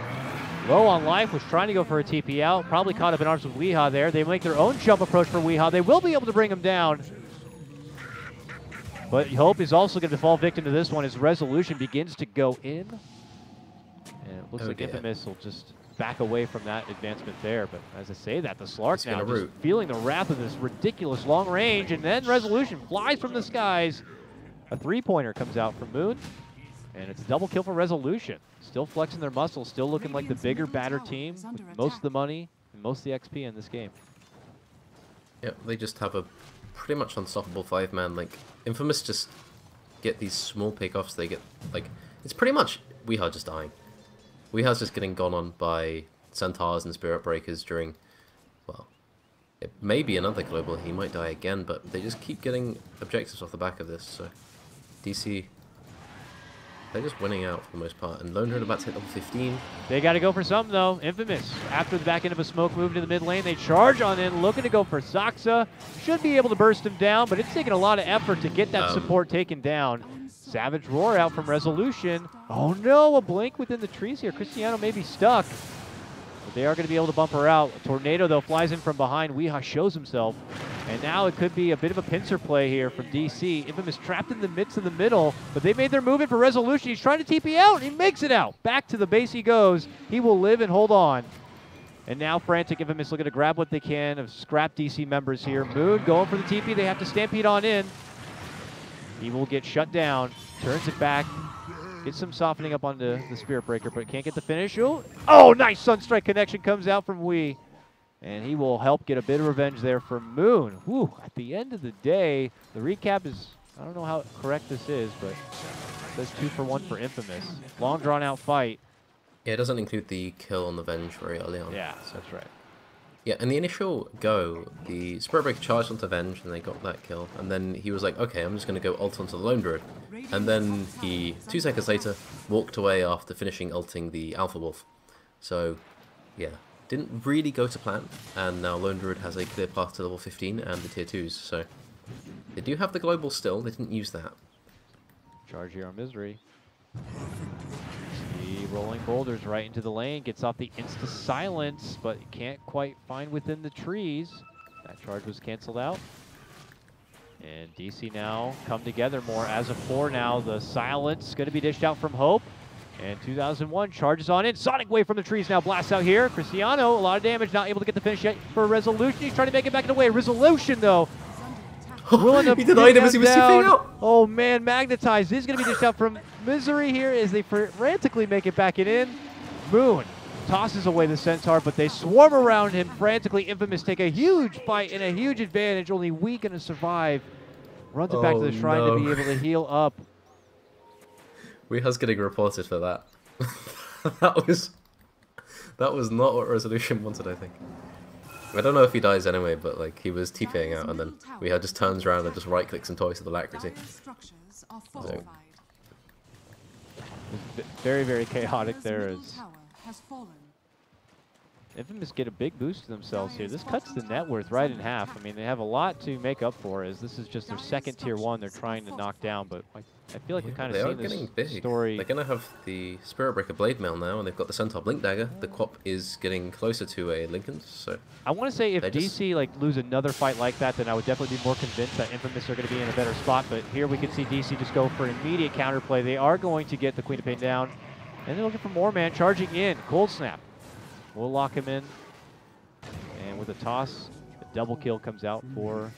A: low on life, was trying to go for a TP out, probably caught up in arms with Weehaw there. They make their own jump approach for Weehaw. They will be able to bring him down. But Hope is also going to fall victim to this one as Resolution begins to go in. And it looks like Infamous will just back away from that advancement there. But as I say that, the Slark now just feeling the wrath of this ridiculous long range. And then Resolution flies from the skies. A three-pointer comes out from Moon. And it's a double kill for Resolution. Still flexing their muscles, still looking like the bigger, badder team with most of the money and most of the XP in this game.
B: Yep, they just have a pretty much unstoppable 5-man. Like, Infamous just get these small pickoffs. They get, it's pretty much Weehaw just dying. Weehaw's just getting gone on by Centaurs and Spirit Breakers during, well, it may be another global. He might die again, but they just keep getting objectives off the back of this. So, DC, they're just winning out for the most part. And Lone Druid about to hit level 15.
A: They got to go for something, though. Infamous, after the back end of a smoke move to the mid lane, they charge on in, looking to go for Doxa. Should be able to burst him down, but it's taking a lot of effort to get that support taken down. Savage Roar out from Resolution. Oh no, a blink within the trees here. Cristiano may be stuck, but they are going to be able to bump her out. A tornado, though, flies in from behind. Weehaw shows himself. And now it could be a bit of a pincer play here from DC. Infamous trapped in the midst of the middle, but they made their move in for Resolution. He's trying to TP out, and he makes it out. Back to the base he goes. He will live and hold on. And now Frantic Infamous looking to grab what they can of scrap DC members here. Moon going for the TP. They have to stampede on in. He will get shut down, turns it back, gets some softening up onto the Spirit Breaker, but can't get the finish. Oh, nice Sunstrike connection comes out from Wee. And he will help get a bit of revenge there from Moon. Whew, at the end of the day, the recap is, I don't know how correct this is, but it says 2 for 1 for Infamous. Long drawn out fight.
B: Yeah, it doesn't include the kill on the Venge very early on.
A: Yeah, that's right.
B: Yeah, in the initial go, the Spirit Breaker charged onto Venge and they got that kill. And then he was like, okay, I'm just going to go ult onto the Lone Druid. And then he, 2 seconds later, walked away after finishing ulting the Alpha Wolf. So, yeah, didn't really go to plan. And now Lone Druid has a clear path to level 15 and the tier 2s. So, they do have the global still, they didn't use that.
A: Charge here on Misery. Rolling boulders right into the lane, gets off the insta-silence, but can't quite find within the trees. That charge was canceled out. And DC now come together more as a 4 now. The silence going to be dished out from Hope. And 2001 charges on in. Sonic Wave from the trees now blasts out here. Cristiano, a lot of damage, not able to get the finish yet for Resolution. He's trying to make it back in the way. Resolution, though,
B: he denied him as he was TPing out.
A: Oh man, Magnetized is going to be dished out from Misery here as they frantically make it back in. Moon tosses away the Centaur, but they swarm around him frantically. Infamous take a huge fight and a huge advantage. Only Wee going to survive. Runs it back to the shrine to be able to heal up.
B: Weeha's getting reported for that. that was that was not what Resolution wanted, I think. I don't know if he dies anyway, but like he was TPing out and then Weeha just turns around and just right clicks and toys with alacrity.
C: Structures are fortified.
A: Very, very chaotic there
C: Middle
A: as
C: tower has fallen.
A: Infamous get a big boost to themselves here. This cuts the net worth right in half. I mean, they have a lot to make up for as this is just their second tier 1 they're trying to knock down, but I feel like we've kind
B: They
A: of
B: are
A: seen
B: getting
A: this
B: big.
A: story.
B: They're going to have the Spirit Breaker Blade Mail now, and they've got the Centaur Blink Dagger. The Quap is getting closer to a Lincoln's, so...
A: I want to say if
B: they just-
A: DC like lose another fight like that, then I would definitely be more convinced that Infamous are going to be in a better spot, but here we can see DC just go for immediate counterplay. They are going to get the Queen of Pain down, and they're looking for more, man. Charging in. Cold Snap. We'll lock him in. And with a toss, a double kill comes out for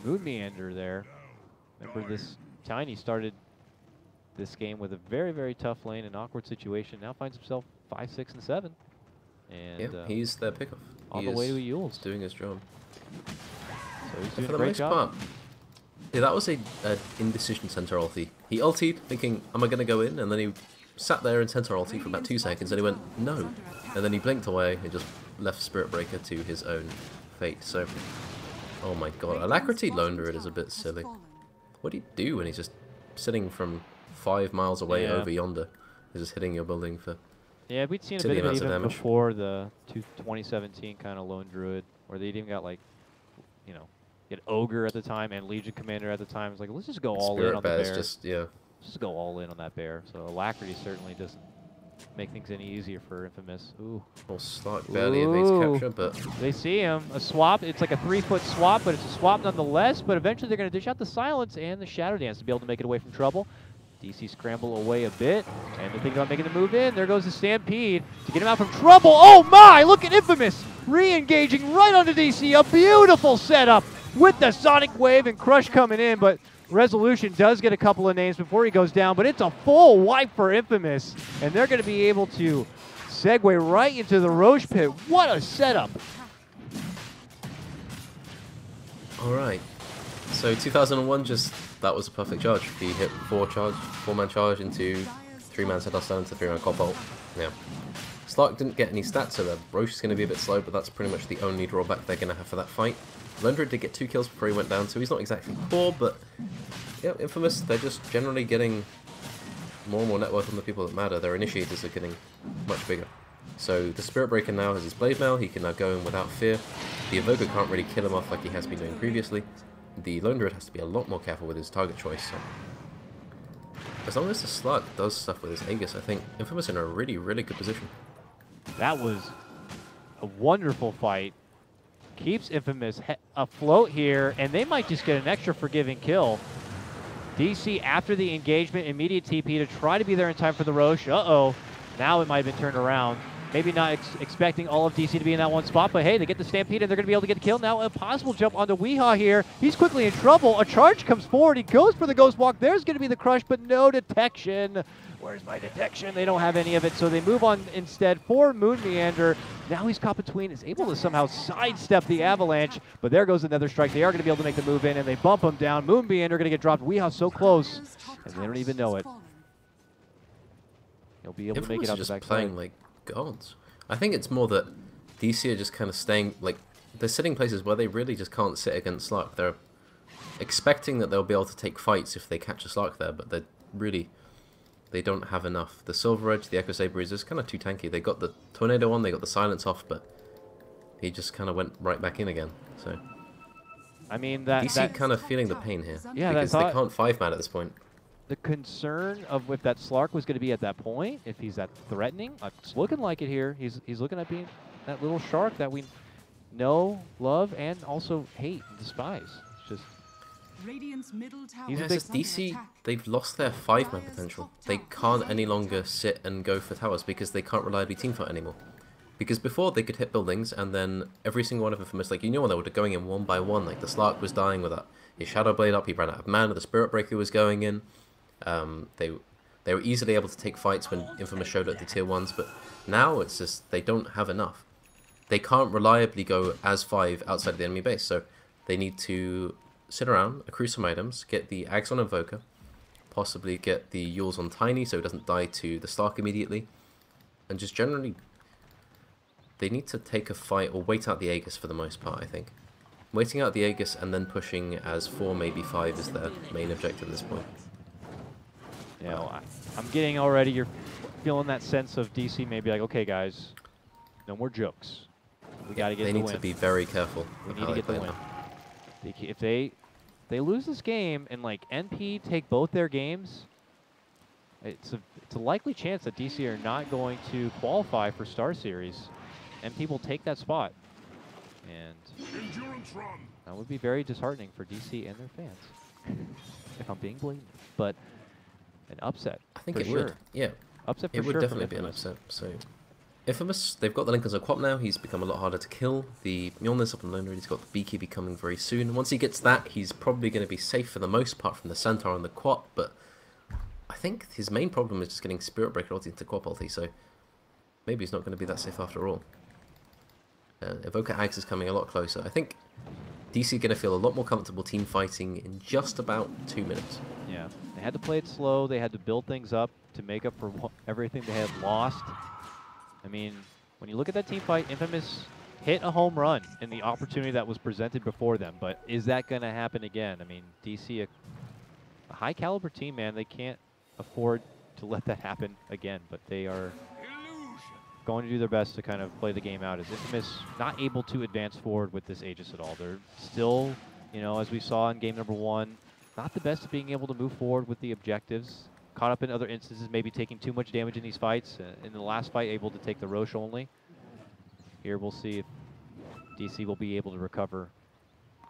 A: Moon Meander there. Remember, this Tiny started this game with a very, very tough lane, an awkward situation. Now finds himself 5, 6, and 7. And
B: Yeah, he's their pickoff.
A: on
B: He
A: the way
B: is
A: to Yules.
B: doing his job.
A: So he's
B: For
A: doing
B: the
A: a great
B: most
A: job.
B: part, yeah, that was a indecision center ulti. He ultied, thinking, am I going to go in? And then he sat there in center ulti for about 2 seconds, and he went, no. And then he blinked away and just left Spirit Breaker to his own fate. So, oh my god, Alacrity Lone Druid is a bit silly. What do you do when he's just sitting from 5 miles away
A: Yeah.
B: over yonder? He's just hitting your building for...
A: Yeah, we'd seen a
B: silly
A: bit of it
B: amounts of
A: even
B: damage.
A: before the 2017 kind of Lone Druid, where they'd even got like, you know, get Ogre at the time and Legion Commander at the time. It's like, let's just go all in
B: Spirit
A: on the
B: Bear's
A: bear.
B: just, yeah.
A: Just go all in on that bear. So Alacrity certainly doesn't make things any easier for Infamous. Ooh.
B: Well, Slark barely evades
A: Ooh.
B: capture, but
A: They see him. A swap. It's like a 3-foot swap, but it's a swap nonetheless. But eventually they're going to dish out the Silence and the Shadow Dance to be able to make it away from trouble. DC scramble away a bit, and they're thinking about making the move in. There goes the Stampede to get him out from trouble. Oh my! Look at Infamous re-engaging right onto DC. A beautiful setup with the Sonic Wave and Crush coming in, but Resolution does get a couple of names before he goes down, but it's a full wipe for Infamous, and they're going to be able to segue right into the Roche Pit. What a setup!
B: alright. So 2001 just, that was a perfect charge. He hit 4-man charge into 3-man set down into 3-man cop ult. Yeah. Slark didn't get any stats, so the Roche is going to be a bit slow, but that's pretty much the only drawback they're going to have for that fight. Lundred did get 2 kills before he went down, so he's not exactly poor, but yeah, Infamous, they're just generally getting more and more net worth on the people that matter. Their initiators are getting much bigger. So the Spirit Breaker now has his Blade Mail, he can now go in without fear. The Evoker can't really kill him off like he has been doing previously. The Lone Druid has to be a lot more careful with his target choice. So as long as the Slark does stuff with his Aegis, I think Infamous in a really, really good position.
A: That was a wonderful fight. Keeps Infamous afloat here, and they might just get an extra forgiving kill. DC, after the engagement, immediate TP to try to be there in time for the Roche. Uh-oh. Now it might have been turned around. Maybe not expecting all of DC to be in that one spot, but hey, they get the Stampede and they're going to be able to get a kill. Now a possible jump onto Weehaw here. He's quickly in trouble. A charge comes forward. He goes for the Ghost Walk. There's going to be the crush, but no detection. Where's my detection? They don't have any of it, so they move on instead for Moon Meander. Now he's caught between, is able to somehow sidestep the Avalanche, but there goes another strike. They are going to be able to make the move in, and they bump him down. Moon Meander going to get dropped. Weehaw so close, and they don't even know it. He'll be able to make it out the
B: just
A: back
B: playing
A: side.
B: like gods. I think it's more that DC are just kind of staying, like, they're sitting places where they really just can't sit against Slark. They're expecting that they'll be able to take fights if they catch a Slark there, but they don't have enough. The Silver Edge, the Echo Saber is just kind of too tanky. They got the Tornado on, they got the Silence off, but he just kind of went right back in again. So
A: I mean,
B: DC kind of feeling the pain here,
A: Yeah,
B: because
A: that
B: they can't 5-man at this point.
A: the concern of if that Slark was going to be at that point, if he's that threatening, it's looking like it here. He's looking at being that little shark that we know, love, and also hate and despise. It's just
C: Radiant's middle tower
A: He's a
B: Yeah,
A: big-
B: it's just DC, they've lost their 5-man potential. They can't any longer sit and go for towers because they can't reliably teamfight anymore. Because before they could hit buildings and then every single one of Infamous, like, you know, when they were going in one by one, like the Slark was dying with that, his Shadow Blade up, he ran out of mana, the Spirit Breaker was going in. They were easily able to take fights when Infamous showed at the tier 1s, but now it's just they don't have enough. They can't reliably go as 5 outside of the enemy base, so they need to sit around, accrue some items, get the Axon Invoker, possibly get the Yules on Tiny so it doesn't die to the Stark immediately. And just generally, they need to take a fight or wait out the Aegis for the most part, I think. Waiting out the Aegis and then pushing as 4, maybe 5 is their main objective at this point.
A: You know, I'm getting already, you're feeling that sense of DC maybe like, okay, guys, no more jokes. We got to get the win.
B: They need to be very careful.
A: We need to get the win. If they lose this game and like NP take both their games, it's a likely chance that DC are not going to qualify for Star Series. NP will take that spot. And that would be very disheartening for DC and their fans, if I'm being blatant. But an upset,
B: I think
A: for
B: it
A: sure.
B: would. Yeah,
A: Upset for
B: it would
A: sure
B: definitely be an upset. So, Infamous, they've got the Lincolns on Quap now. He's become a lot harder to kill. The Mjolnir's up on Lone Raid. He's got the BKB coming very soon. Once he gets that, he's probably going to be safe for the most part from the Centaur and the Quap. But I think his main problem is just getting Spirit Breaker ulti into Quap ulti. So maybe he's not going to be that safe after all. Evoker Axe is coming a lot closer. I think DC are going to feel a lot more comfortable team fighting in just about 2 minutes.
A: Yeah, they had to play it slow. They had to build things up to make up for everything they had lost. I mean, when you look at that team fight, Infamous hit a home run in the opportunity that was presented before them. But is that going to happen again? I mean, DC, a high caliber team, man, they can't afford to let that happen again. But they are going to do their best to kind of play the game out. As Infamous not able to advance forward with this Aegis at all. They're still, you know, as we saw in game number 1, not the best at being able to move forward with the objectives. Caught up in other instances, maybe taking too much damage in these fights. In the last fight, able to take the Roche only. Here we'll see if DC will be able to recover.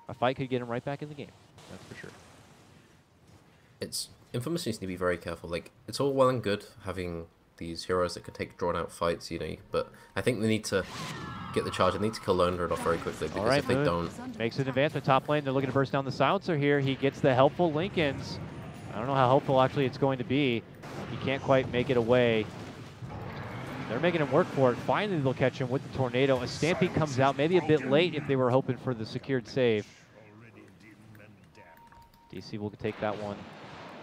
A: A fight could get him right back in the game, that's for sure.
B: Infamous needs to be very careful. Like, it's all well and good having these heroes that can take drawn-out fights, you know, but I think they need to get the charge. They need to kill Lone Raid off very quickly, because if they don't...
A: Makes an advancement top lane. They're looking to burst down the silencer here. He gets the helpful Lincolns. I don't know how helpful actually it's going to be. He can't quite make it away. They're making him work for it. Finally, they'll catch him with the tornado. A Stampede comes out, maybe a bit late if they were hoping for the secured save. DC will take that one.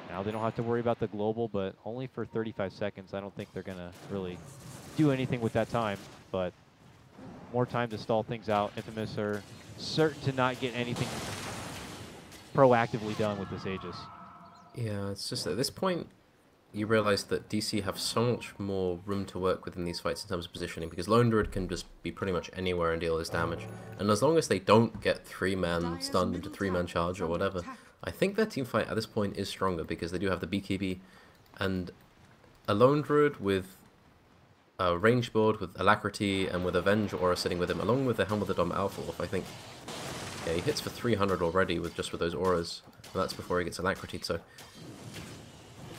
A: Now they don't have to worry about the global, but only for 35 seconds. I don't think they're going to really do anything with that time, but more time to stall things out. Infamous are certain to not get anything proactively done with this Aegis.
B: Yeah, it's just at this point, you realize that DC have so much more room to work with in these fights in terms of positioning, because Lone Druid can just be pretty much anywhere and deal his damage. And as long as they don't get 3-man stunned into 3-man charge or whatever, I think their team fight at this point is stronger, because they do have the BKB and a Lone Druid with a range board, with Alacrity, and with Avenge Aura sitting with him, along with the Helm of the Dom Alpha Wolf. I think, yeah, he hits for 300 already with those auras, and that's before he gets Alacrity. So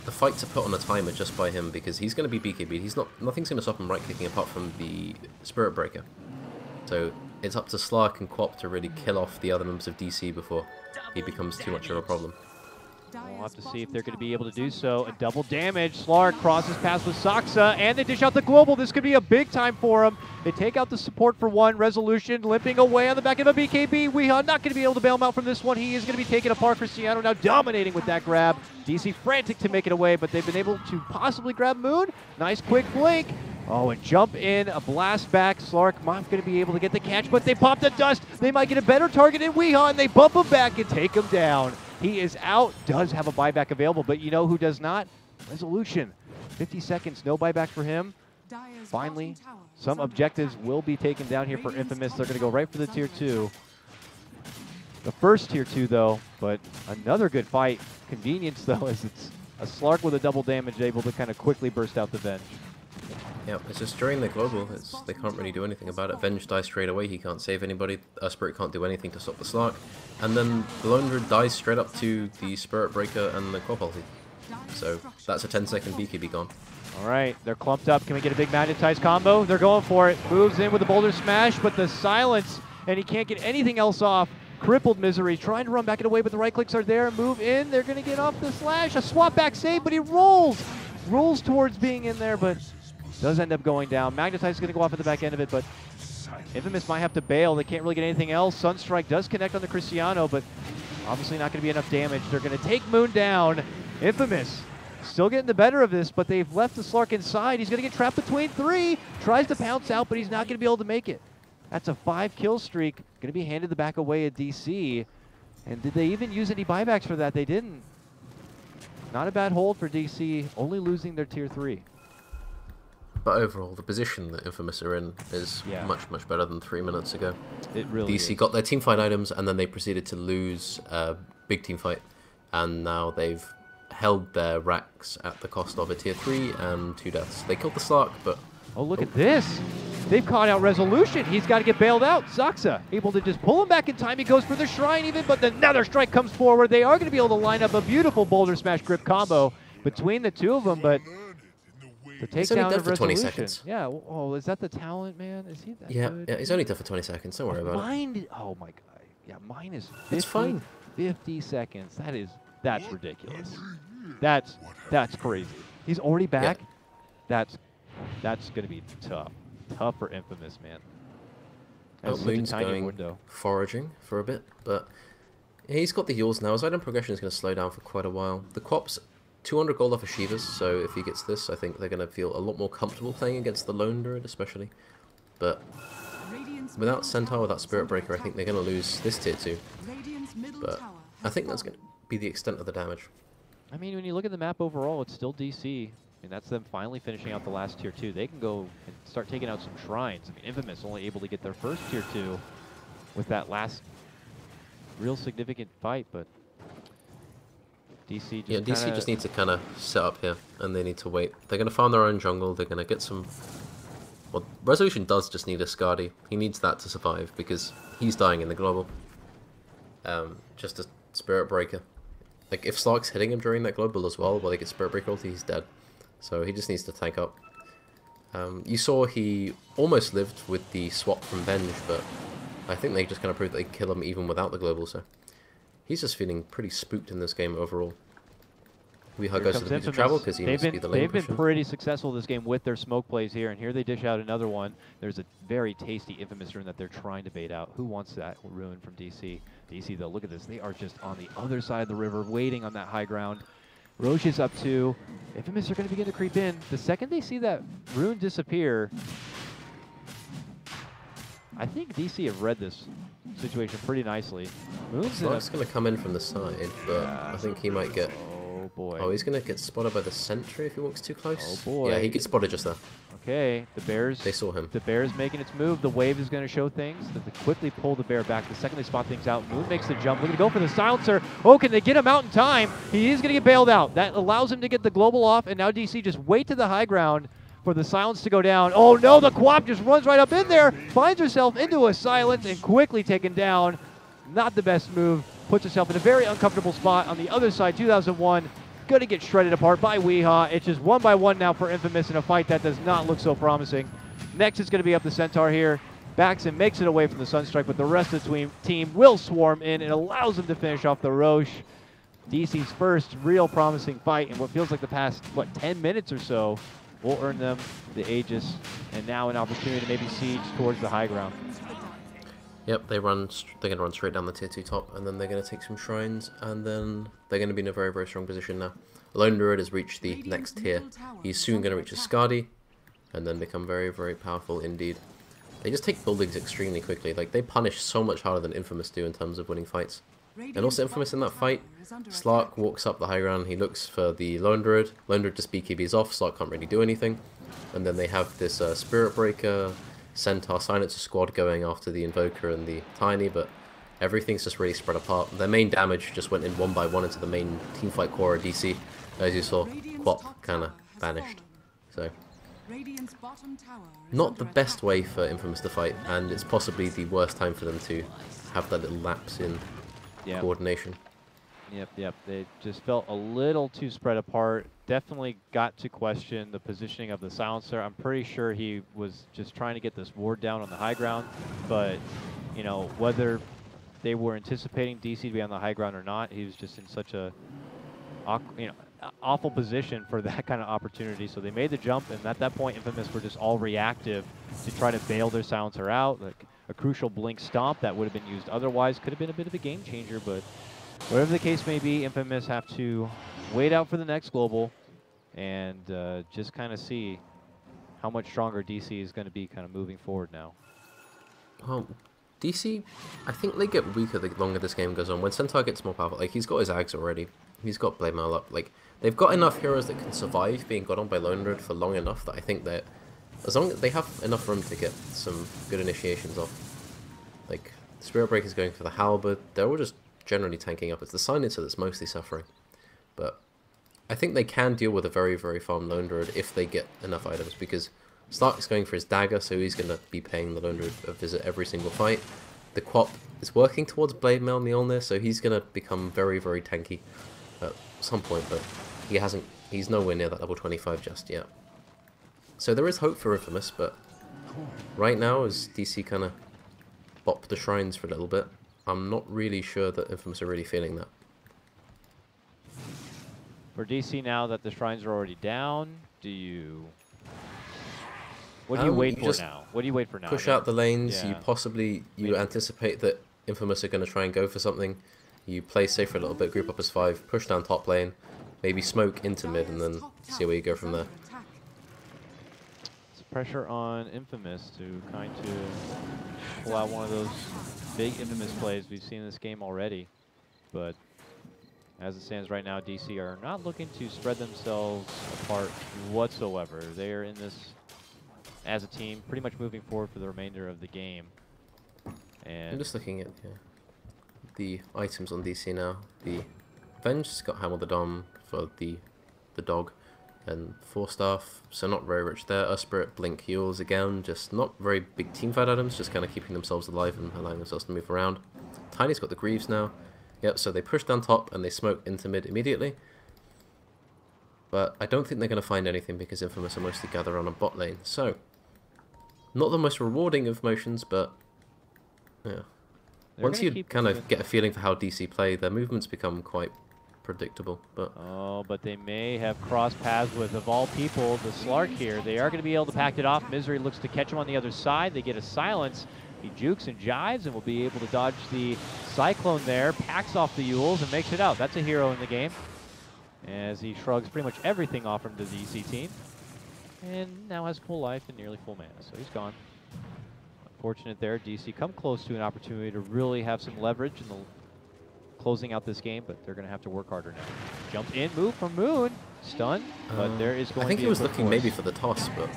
B: the fight to put on a timer just by him, because he's going to be BKB. Nothing's going to stop him right-clicking apart from the Spirit Breaker. So it's up to Slark and Quap to really kill off the other members of DC before he becomes too much of a problem.
A: We'll have to see if they're going to be able to do so. A double damage. Slark crosses paths with Saksa, and they dish out the global. This could be a big time for them. They take out the support for one. Resolution limping away on the back of a BKB. Weehaw not going to be able to bail him out from this one. He is going to be taken apart. Cristiano now dominating with that grab. DC frantic to make it away, but they've been able to possibly grab Moon. Nice quick blink. Oh, and jump in, a blast back. Slark not going to be able to get the catch, but they pop the dust. They might get a better target in Weehaw, and they bump him back and take him down. He is out, does have a buyback available, but you know who does not? Resolution. 50 seconds, no buyback for him. Finally, some objectives will be taken down here for Infamous. They're going to go right for the tier 2. The first tier 2, though, but another good fight. Convenience, though, as it's a Slark with a double damage able to kind of quickly burst out the Venge.
B: Yeah, it's just during the global, they can't really do anything about it. Venge dies straight away, he can't save anybody, Spirit can't do anything to stop the Slark, and then the Lone Druid dies straight up to the Spirit Breaker and the Quap ulti. So that's a 10-second BKB gone.
A: Alright, they're clumped up. Can we get a big magnetized combo? They're going for it. Moves in with the boulder smash, but the silence, and he can't get anything else off. Crippled Misery, trying to run back and away, but the right clicks are there. Move in, they're going to get off the slash. A swap back save, but he rolls. Rolls towards being in there, but does end up going down. Magnetize is going to go off at the back end of it, but Infamous might have to bail. They can't really get anything else. Sunstrike does connect on the Cristiano, but obviously not going to be enough damage. They're going to take Moon down. Infamous still getting the better of this, but they've left the Slark inside. He's going to get trapped between 3. Tries to pounce out, but he's not going to be able to make it. That's a 5-kill streak. Going to be handed the back away at DC. And did they even use any buybacks for that? They didn't. Not a bad hold for DC, only losing their tier 3.
B: But overall, the position that Infamous are in is much, much better than 3 minutes ago.
A: It really
B: DC
A: is.
B: got their team fight items, and then they proceeded to lose a big team fight. And now they've held their racks at the cost of a tier 3 and 2 deaths. They killed the Slark, but...
A: Oh, look at this. They've caught out Resolution. He's got to get bailed out. Zaxa able to just pull him back in time. He goes for the Shrine even, but another strike comes forward. They are going to be able to line up a beautiful Boulder Smash Grip combo between the two of them, but the takedown of Resolution.
B: 20 seconds.
A: Yeah, oh, is that the talent, man? Is he that good?
B: Yeah, he's only dead for 20 seconds. Don't worry about it.
A: Mine, oh my god. Yeah, mine is 50,
B: It's fine.
A: 50 seconds. That's ridiculous. That's crazy. He's already back.
B: Yeah.
A: That's going to be tough. Tough for Infamous, man.
B: Oh,
A: That's such a
B: Moon's
A: tiny
B: going
A: window.
B: foraging for a bit, but he's got the Yules now. His item progression is going to slow down for quite a while. The Quap's 200 gold off of Shivas, so if he gets this, I think they're going to feel a lot more comfortable playing against the Lone Druid, especially. But without Centaur, without Spirit Breaker, I think they're going to lose this tier 2. But I think that's going to be the extent of the damage.
A: I mean, when you look at the map overall, it's still DC. And that's them finally finishing out the last tier 2. They can go and start taking out some shrines. I mean, Infamous only able to get their first tier 2 with that last real significant fight, but DC just
B: DC just needs to kind of set up here, and they need to wait. They're going to farm their own jungle. They're going to get some... Well, Resolution does just need a Skadi. He needs that to survive, because he's dying in the global. Just a Spirit Breaker. Like, if Slark's hitting him during that global as well, while they get Spirit Breaker ulti, he's dead. So he just needs to tank up. You saw he almost lived with the swap from Venge, but I think they just kind of proved they could kill him even without the global, so he's just feeling pretty spooked in this game overall. Weehaw goes to the beach of travel because he must be the lane
A: They've been
B: pusher.
A: pretty successful this game with their smoke plays here, and here they dish out another one. There's a very tasty Infamous rune that they're trying to bait out. Who wants that rune from DC? DC, though, look at this. They are just on the other side of the river, waiting on that high ground. Roche is up 2. Infamous are going to begin to creep in. The second they see that rune disappear, I think DC have read this situation pretty nicely. Moon's
B: going to come in from the side, but I think he might get...
A: Oh, boy.
B: Oh, he's going to get spotted by the sentry if he walks too close.
A: Oh, boy.
B: Yeah, he gets spotted just there.
A: Okay, the Bears.
B: They saw him.
A: The Bears making its move. The wave is going to show things. They quickly pull the bear back. The second they spot things out, Moon makes the jump. Looking to go for the silencer. Oh, can they get him out in time? He is going to get bailed out. That allows him to get the global off, and now DC just wait to the high ground for the silence to go down. Oh no, the Quap just runs right up in there, finds herself into a silence, and quickly taken down. Not the best move. Puts herself in a very uncomfortable spot on the other side. 2001. Going to get shredded apart by Weehaw. It's just 1 by 1 now for Infamous in a fight that does not look so promising. Next is going to be up the Centaur here. Backs and makes it away from the Sunstrike, but the rest of the team will swarm in and allows them to finish off the Roche. DC's first real promising fight in what feels like the past, 10 minutes or so will earn them the Aegis, and now an opportunity to maybe siege towards the high ground.
B: Yep, they're going to run straight down the tier 2 top, and then they're going to take some shrines, and then they're going to be in a very, very strong position now. Lone Druid has reached the next tier. He's soon going to reach a Skadi, and then become very, very powerful indeed. They just take buildings extremely quickly. Like, they punish so much harder than Infamous do in terms of winning fights. And also Infamous in that fight, Slark walks up the high ground, he looks for the Lone Druid. Lone Druid just BKBs off, Slark can't really do anything. And then they have this Spirit Breaker, Centaur, Silencer squad going after the Invoker and the Tiny, but everything's just really spread apart. Their main damage just went in 1 by 1 into the main teamfight core of DC. As you saw, Quap kind of vanished. So, not the best way for Infamous to fight, and it's possibly the worst time for them to have that little lapse in coordination.
A: Yep. They just felt a little too spread apart. Definitely got to question the positioning of the silencer. I'm pretty sure he was just trying to get this ward down on the high ground, but you know, whether they were anticipating DC to be on the high ground or not, he was just in such a awful position for that kind of opportunity. So they made the jump, and at that point, Infamous were just all reactive to try to bail their silencer out. Like a crucial blink stomp that would have been used otherwise could have been a bit of a game changer, but whatever the case may be, Infamous have to wait out for the next global and just kind of see how much stronger DC is going to be kind of moving forward now.
B: Well, DC, I think they get weaker the longer this game goes on. When Centaur gets more powerful, like, he's got his Ags already. He's got Blade Mail up. Like, they've got enough heroes that can survive being got on by Lone Druid for long enough that I think that as long as they have enough room to get some good initiations off. Like, Spirit Breaker's going for the Halberd. They're all just generally tanking up. It's the Silencer that's mostly suffering. But I think they can deal with a very, very farm Lone Druid if they get enough items, because Stark's going for his dagger, so he's going to be paying the Lone Druid a visit every single fight. The Quap is working towards Blade Mail Mjolnir, so he's going to become very, very tanky at some point, but he's nowhere near that level 25 just yet. So there is hope for Infamous, but right now, as DC kind of bop the shrines for a little bit, I'm not really sure that Infamous are really feeling that.
A: For DC, now that the shrines are already down, do you... What do you wait for now? What do you wait for now?
B: Push out the lanes.
A: Yeah.
B: You anticipate that Infamous are going to try and go for something. You play safe for a little bit, group up as 5, push down top lane, maybe smoke into mid, and then see where you go from there.
A: It's pressure on Infamous to kind of pull out one of those big Infamous plays we've seen in this game already. But as it stands right now, DC are not looking to spread themselves apart whatsoever. They are in this as a team, pretty much moving forward for the remainder of the game. And
B: I'm just looking at the items on DC now. The Avenged's got Hammer the Dom for the dog, and 4-staff, so not very rich there. Spirit, Blink, Heals again, just not very big teamfight items, just kind of keeping themselves alive and allowing themselves to move around. Tiny's got the Greaves now. Yep, so they push down top and they smoke into mid immediately. But I don't think they're going to find anything because Infamous are mostly gathered on a bot lane. So, not the most rewarding of motions, but yeah. Once you kind of get a feeling for how DC play, their movements become quite predictable. But
A: but they may have crossed paths with, of all people, the Slark here. They are going to be able to pack it off. Misery looks to catch him on the other side. They get a silence. He jukes and jives and will be able to dodge the Cyclone there, packs off the Yules and makes it out. That's a hero in the game, as he shrugs pretty much everything off from the DC team. And now has full life and nearly full mana, so he's gone. Unfortunate there. DC come close to an opportunity to really have some leverage in the closing out this game, but they're going to have to work harder now. Jumped in, move from Moon, stun, but there is going to be
B: I think he was looking maybe for the toss, but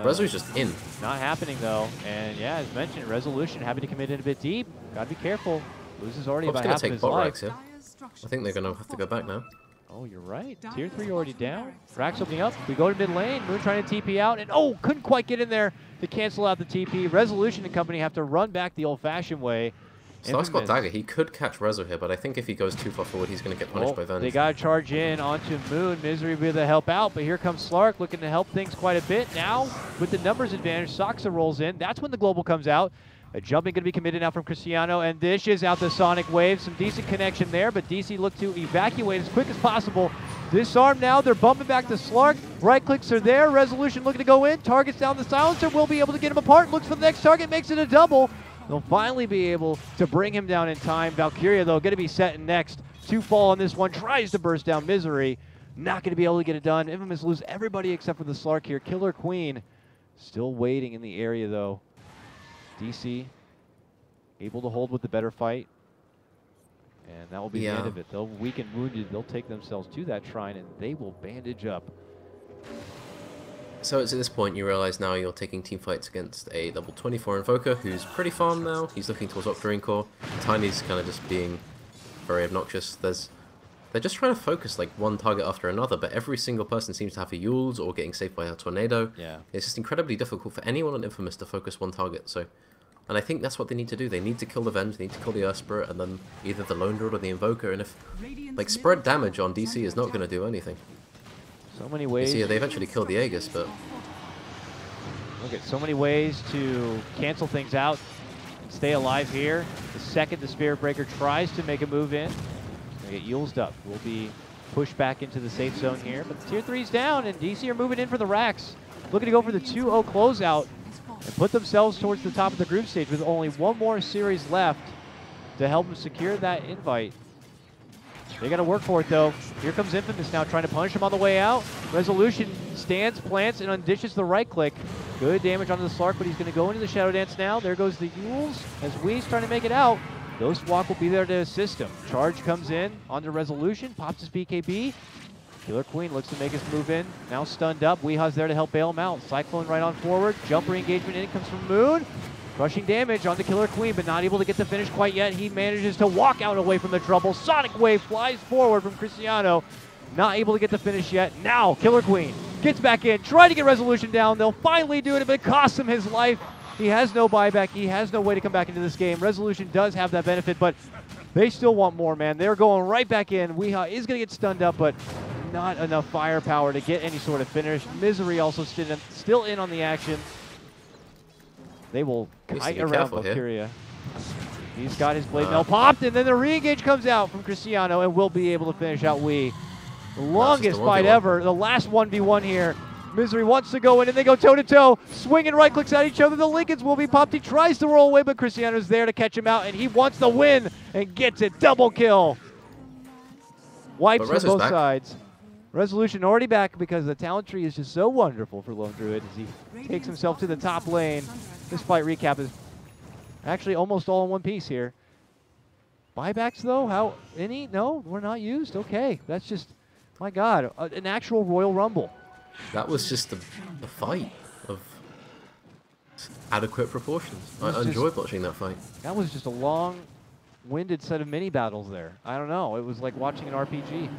B: Rezo's just in.
A: Not happening though, and yeah, as mentioned, Resolution having to commit in a bit deep. Gotta be careful. Loses already about half of his life.
B: Here. I think they're going to have to go back now.
A: Oh, you're right. Tier 3 already down. Rax opening up. We go to mid lane. Moon trying to TP out, and oh, couldn't quite get in there to cancel out the TP. Resolution and company have to run back the old-fashioned way.
B: Stark's got dagger. He could catch Rezo here, but I think if he goes too far forward, he's going to get punished by Venge.
A: They got to charge in onto Moon. Misery will be able to help out, but here comes Slark looking to help things quite a bit. Now, with the numbers advantage, Soxa rolls in. That's when the global comes out. A jumping going to be committed now from Cristiano, and dishes out the Sonic Wave. Some decent connection there, but DC look to evacuate as quick as possible. Disarm now, they're bumping back to Slark. Right clicks are there, Resolution looking to go in. Targets down the Silencer, will be able to get him apart. Looks for the next target, makes it a double. They'll finally be able to bring him down in time. Valkyria, though, going to be set in next. 2 fall on this one, tries to burst down Misery. Not going to be able to get it done. Infamous lose everybody except for the Slark here. Killer Queen still waiting in the area, though. DC able to hold with the better fight. And that will be the end of it. They'll weak and wounded. They'll take themselves to that shrine, and they will bandage up.
B: So it's at this point you realize now you're taking team fights against a level 24 Invoker who's pretty farmed now. He's looking towards Octarine Core. Tiny's kind of just being very obnoxious. They're just trying to focus like one target after another, but every single person seems to have a Yules or getting saved by a tornado.
A: Yeah.
B: It's just incredibly difficult for anyone on Infamous to focus one target. And I think that's what they need to do. They need to kill the Venge, they need to kill the Spirit, and then either the Lone Druid or the Invoker. And if like spread damage on DC is not going to do anything.
A: So many ways.
B: Yeah, they eventually killed the Aegis, but
A: look at so many ways to cancel things out and stay alive here. The second the Spirit Breaker tries to make a move in, they get Yulesed up. We'll be pushed back into the safe zone here, but the tier 3's down, and DC are moving in for the Rax. Looking to go for the 2-0 closeout and put themselves towards the top of the group stage with only one more series left to help them secure that invite. They got to work for it, though. Here comes Infamous now trying to punish him on the way out. Resolution stands, plants, and undishes the right click. Good damage onto the Slark, but he's going to go into the Shadow Dance now. There goes the Yules as Wee's trying to make it out. Ghostwalk will be there to assist him. Charge comes in onto Resolution, pops his BKB. Killer Queen looks to make his move in. Now stunned up. Weeha's there to help bail him out. Cyclone right on forward. Jumper engagement in comes from Moon. Crushing damage onto Killer Queen, but not able to get the finish quite yet. He manages to walk out away from the trouble. Sonic Wave flies forward from Cristiano. Not able to get the finish yet. Now Killer Queen gets back in, trying to get Resolution down. They'll finally do it, but it costs him his life. He has no buyback. He has no way to come back into this game. Resolution does have that benefit, but they still want more, man. They're going right back in. Weeha is going to get stunned up, but not enough firepower to get any sort of finish. Misery also still in on the action. They will kite around Valkyria. He's got his blade mail popped, and then the re-engage comes out from Cristiano and will be able to finish out Wii. The longest fight ever, the last 1v1 here. Misery wants to go in, and they go toe-to-toe, swinging right clicks at each other. The Lincolns will be popped. He tries to roll away, but Cristiano's there to catch him out, and he wants the win and gets it. Double kill. Wipes on both sides. Resolution already back because the talent tree is just so wonderful for Lone Druid as he takes himself to the top lane. This fight recap is actually almost all in one piece here. Buybacks though? How? Any? No, we're not used. Okay, that's just, my God, an actual Royal Rumble.
B: That was just a fight of adequate proportions. I enjoyed watching that fight.
A: That was just a long-winded set of mini battles there. I don't know. It was like watching an RPG.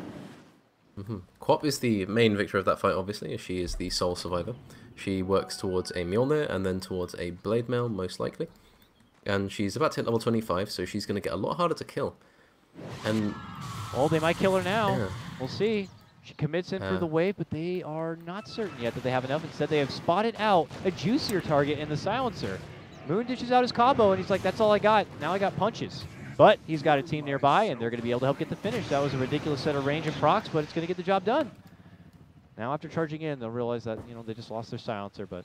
B: Quap is the main victor of that fight, obviously, as she is the sole survivor. She works towards a Mjolnir and then towards a Blade Mail, most likely. And she's about to hit level 25, so she's going to get a lot harder to kill. And
A: oh, they might kill her now.
B: Yeah.
A: We'll see. She commits in for the wave, but they are not certain yet that they have enough. Instead, they have spotted out a juicier target in the Silencer. Moon dishes out his combo, and he's like, that's all I got. Now I got punches. But he's got a team nearby, and they're going to be able to help get the finish. That was a ridiculous set of range and procs, but it's going to get the job done. Now, after charging in, they'll realize that, you know, they just lost their Silencer, but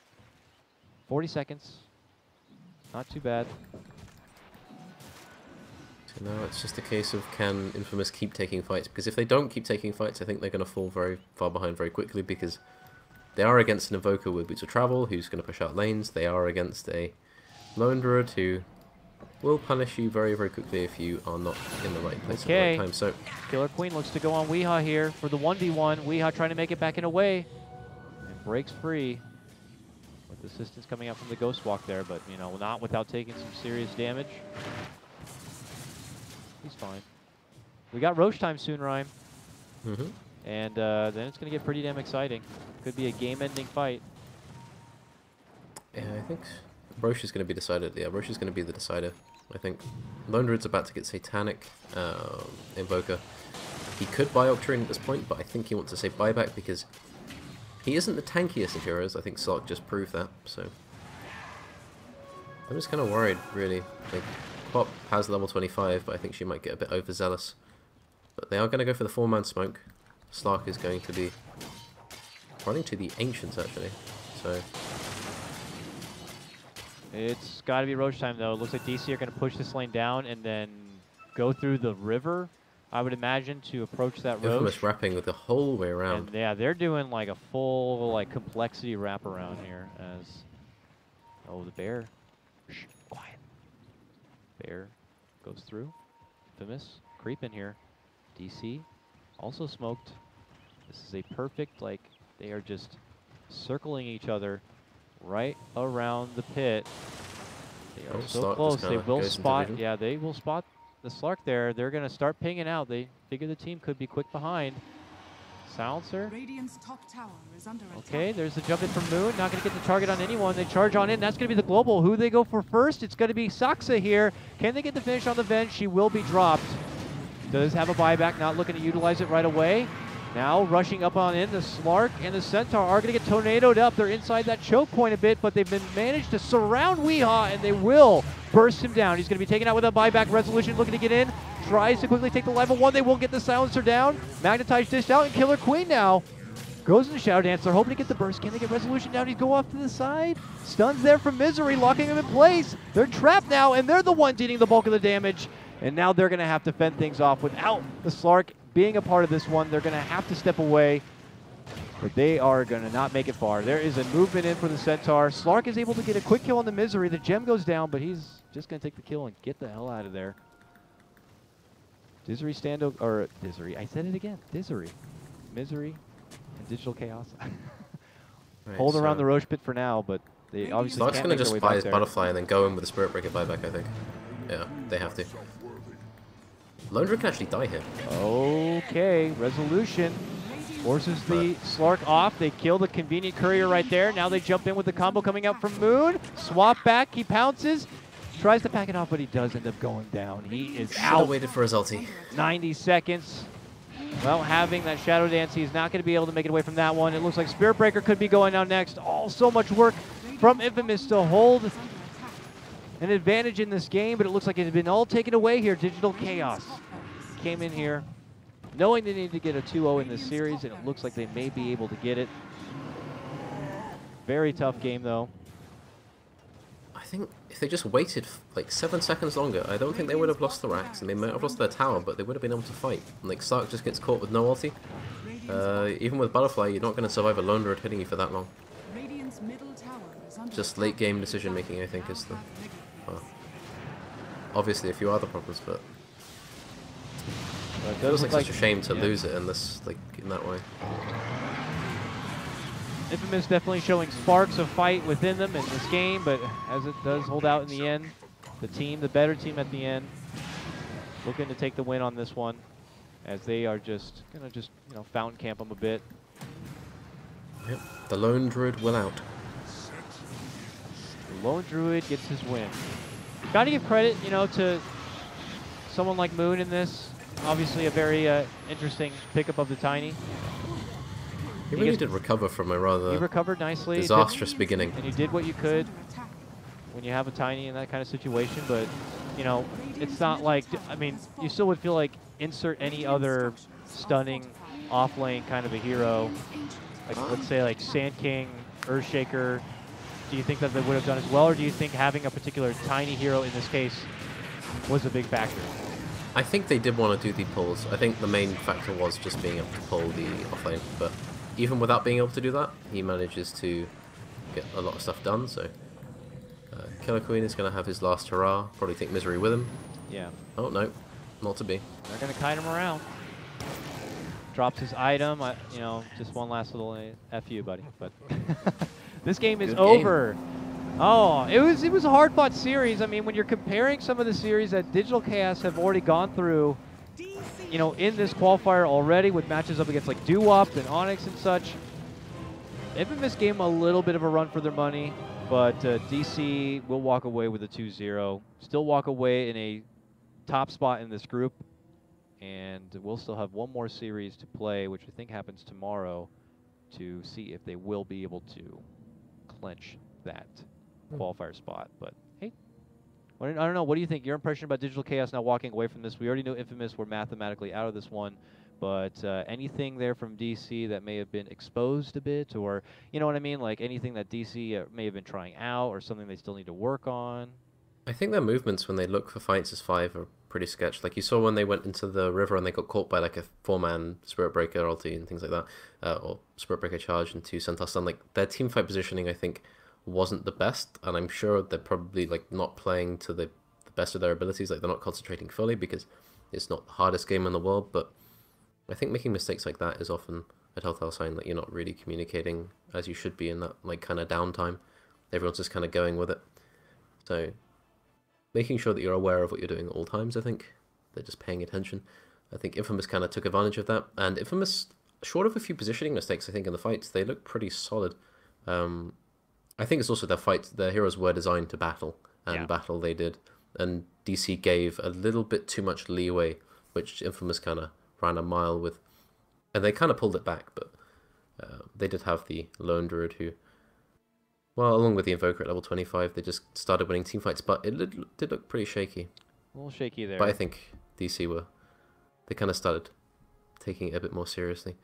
A: 40 seconds. Not too bad.
B: So now it's just a case of, can Infamous keep taking fights? Because if they don't keep taking fights, I think they're going to fall very far behind very quickly, because they are against an Invoker with Boots of Travel, who's going to push out lanes. They are against a Lone Druid, who will punish you very, very quickly if you are not in the right place at the right time. So
A: Killer Queen looks to go on Weeha here for the 1v1. Weeha trying to make it back in a way. And breaks free. With assistance coming out from the Ghost Walk there, but, you know, not without taking some serious damage. He's fine. We got Roche time soon, Rhyme. And then it's going to get pretty damn exciting. Could be a game-ending fight.
B: Yeah, I think Roche is going to be decided. Yeah, Roche is going to be the decider, I think. Lone Druid's about to get Satanic Invoker. He could buy Octarine at this point, but I think he wants to say buyback because he isn't the tankiest of heroes. I think Sark just proved that, so I'm just kind of worried, really. Like, Pop has level 25, but I think she might get a bit overzealous. But they are going to go for the 4-man smoke. Slark is going to be running to the Ancients, actually. So
A: it's got to be Roche time, though. It looks like DC are going to push this lane down and then go through the river, I would imagine, to approach that Roche.
B: Infamous wrapping with the whole way around.
A: And yeah, they're doing like a full like complexity wraparound here as... Oh, the bear. Shh, quiet. Bear goes through. Infamous creep in here. DC also smoked. This is a perfect, like, they are just circling each other right around the pit. They are so close. They will spot, yeah, they will spot the Slark there. They're going to start pinging out. They figure the team could be quick behind. Silencer.
C: Radiant's top tower is under attack.
A: Okay, there's the jump in from Moon. Not going to get the target on anyone. They charge on in. That's going to be the global. Who they go for first? It's going to be Saxa here. Can they get the finish on the Venge? She will be dropped. Does have a buyback. Not looking to utilize it right away. Now rushing up on in. The Slark and the Centaur are going to get tornadoed up. They're inside that choke point a bit, but they've been managed to surround Weeha, and they will burst him down. He's going to be taken out with a buyback. Resolution looking to get in. Tries to quickly take the level 1. They will get the Silencer down. Magnetized dished out, and Killer Queen now goes into Shadow Dance. They're hoping to get the burst. Can they get Resolution down? He's go off to the side. Stuns there from Misery, locking him in place. They're trapped now, and they're the ones eating the bulk of the damage. And now they're going to have to fend things off without the Slark being a part of this one. They're going to have to step away, but they are going to not make it far. There is a movement in for the Centaur. Slark is able to get a quick kill on the Misery. The gem goes down, but he's just going to take the kill and get the hell out of there. Misery I said it again. Misery and Digital Chaos.
B: Right,
A: Hold around the Roche pit for now, but they obviously
B: Slark's
A: can't
B: going to
A: make their
B: just
A: way
B: buy
A: back
B: his
A: there.
B: Butterfly and then go in with a Spirit Breaker buyback, I think. Yeah, they have to. Lone Druid can actually die here.
A: Okay, Resolution forces the Slark off. They kill the convenient courier right there. Now they jump in with the combo coming out from Moon. Swap back, he pounces. Tries to pack it off, but he does end up going down. He is out.
B: Waited for his ulti.
A: 90 seconds. Well, having that Shadow Dance, he's not going to be able to make it away from that one. It looks like Spirit Breaker could be going down next. Oh, so much work from Infamous to hold an advantage in this game, but it looks like it had been all taken away here. Digital Chaos came in here knowing they need to get a 2-0 in this series, and it looks like they may be able to get it. Very tough game, though.
B: I think if they just waited like 7 seconds longer, I don't think they would have lost the racks, and they might have lost their tower, but they would have been able to fight. And, like, Slark just gets caught with no ulti. Even with Butterfly, you're not going to survive a Lone Druid hitting you for that long. Just late game decision making, I think, is the... Well, obviously a few other problems, but... It feels like such a shame to lose it in this, like, in that way.
A: Infamous definitely showing sparks of fight within them in this game, but as it does hold out in the end, the better team at the end, looking to take the win on this one, as they are just gonna fountain camp them a bit.
B: Yep, the Lone Druid will out.
A: The Lone Druid gets his win. Got to give credit, to someone like Moon in this. Obviously, a very interesting pickup of the Tiny.
B: He really did recover from a rather
A: he recovered nicely,
B: disastrous beginning.
A: And you did what you could when you have a Tiny in that kind of situation, but, it's not like, I mean, you still would feel like insert any other stunning off-lane kind of a hero, like let's say like Sand King, Earthshaker. Do you think that they would have done as well, or do you think having a particular Tiny hero in this case was a big factor?
B: I think they did want to do the pulls. I think the main factor was just being able to pull the offlane, but even without being able to do that, he manages to get a lot of stuff done, so... Killer Queen is going to have his last hurrah, probably take Misery with him.
A: Yeah.
B: Oh, no, not to be.
A: They're going to kite him around. Drops his item, just one last little F you, buddy. But this game is over. Oh, it was a hard-fought series. I mean, when you're comparing some of the series that Digital Chaos have already gone through, in this qualifier already with matches up against like Doo-Wop and Onyx and such, Infamous gave them a little bit of a run for their money, but DC will walk away with a 2-0. Still walk away in a top spot in this group, and we'll still have one more series to play, which I think happens tomorrow, to see if they will be able to clinch that qualifier spot. But hey, I don't know. What do you think? Your impression about Digital Chaos now walking away from this? We already know Infamous were mathematically out of this one, but anything there from DC that may have been exposed a bit, or you know what I mean? Like anything that DC may have been trying out, or something they still need to work on?
B: I think their movements when they look for fights as 5 are pretty sketch. Like you saw when they went into the river and they got caught by like a 4-man Spirit Breaker ulti and things like that, or Spirit Breaker charge and 2 Centaur stun. Like their team fight positioning, I think, wasn't the best, and I'm sure they're probably like not playing to the best of their abilities. Like they're not concentrating fully because it's not the hardest game in the world. But I think making mistakes like that is often a telltale sign that you're not really communicating as you should be in that like kind of downtime. Everyone's just kind of going with it. So making sure that you're aware of what you're doing at all times, I think. They're just paying attention. I think Infamous kind of took advantage of that. And Infamous, short of a few positioning mistakes, I think, in the fights, they look pretty solid. I think it's also their fights. Their heroes were designed to battle, and battle they did. And DC gave a little bit too much leeway, which Infamous kind of ran a mile with. And they kind of pulled it back, but they did have the Lone Druid who... Well, along with the Invoker at level 25, they just started winning team fights, but it did look pretty shaky.
A: A little shaky there.
B: But I think DC they kind of started taking it a bit more seriously.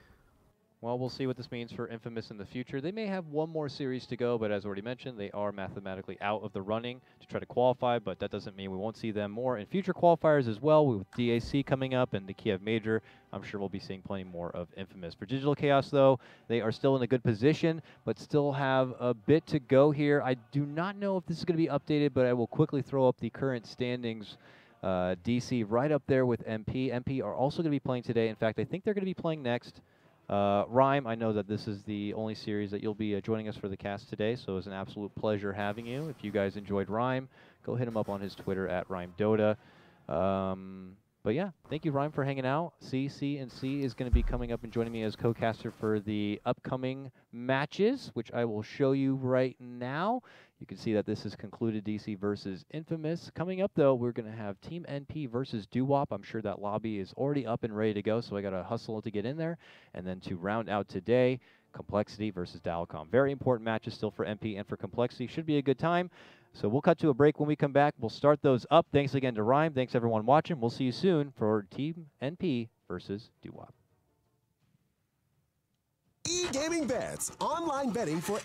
A: Well, we'll see what this means for Infamous in the future. They may have one more series to go, but as already mentioned, they are mathematically out of the running to try to qualify, but that doesn't mean we won't see them more in future qualifiers as well. With DAC coming up and the Kiev Major, I'm sure we'll be seeing plenty more of Infamous. For Digital Chaos, though, they are still in a good position, but still have a bit to go here. I do not know if this is going to be updated, but I will quickly throw up the current standings. DC right up there with MP. MP are also going to be playing today. In fact, I think they're going to be playing next. Rhyme, I know that this is the only series that you'll be joining us for the cast today, so it's an absolute pleasure having you. If you guys enjoyed Rhyme, go hit him up on his Twitter at RhymeDota. But yeah, thank you, Rhyme, for hanging out. C and C is going to be coming up and joining me as co-caster for the upcoming matches, which I will show you right now. You can see that this is concluded DC versus Infamous. Coming up, though, we're going to have Team NP versus Doo-Wop. I'm sure that lobby is already up and ready to go, so I got to hustle to get in there. And then to round out today, Complexity versus Dalcom. Very important matches still for NP and for Complexity. Should be a good time. So we'll cut to a break when we come back. We'll start those up. Thanks again to Rhyme. Thanks, everyone watching. We'll see you soon for Team NP versus Doo-Wop.
D: E-Gaming Bets, online betting for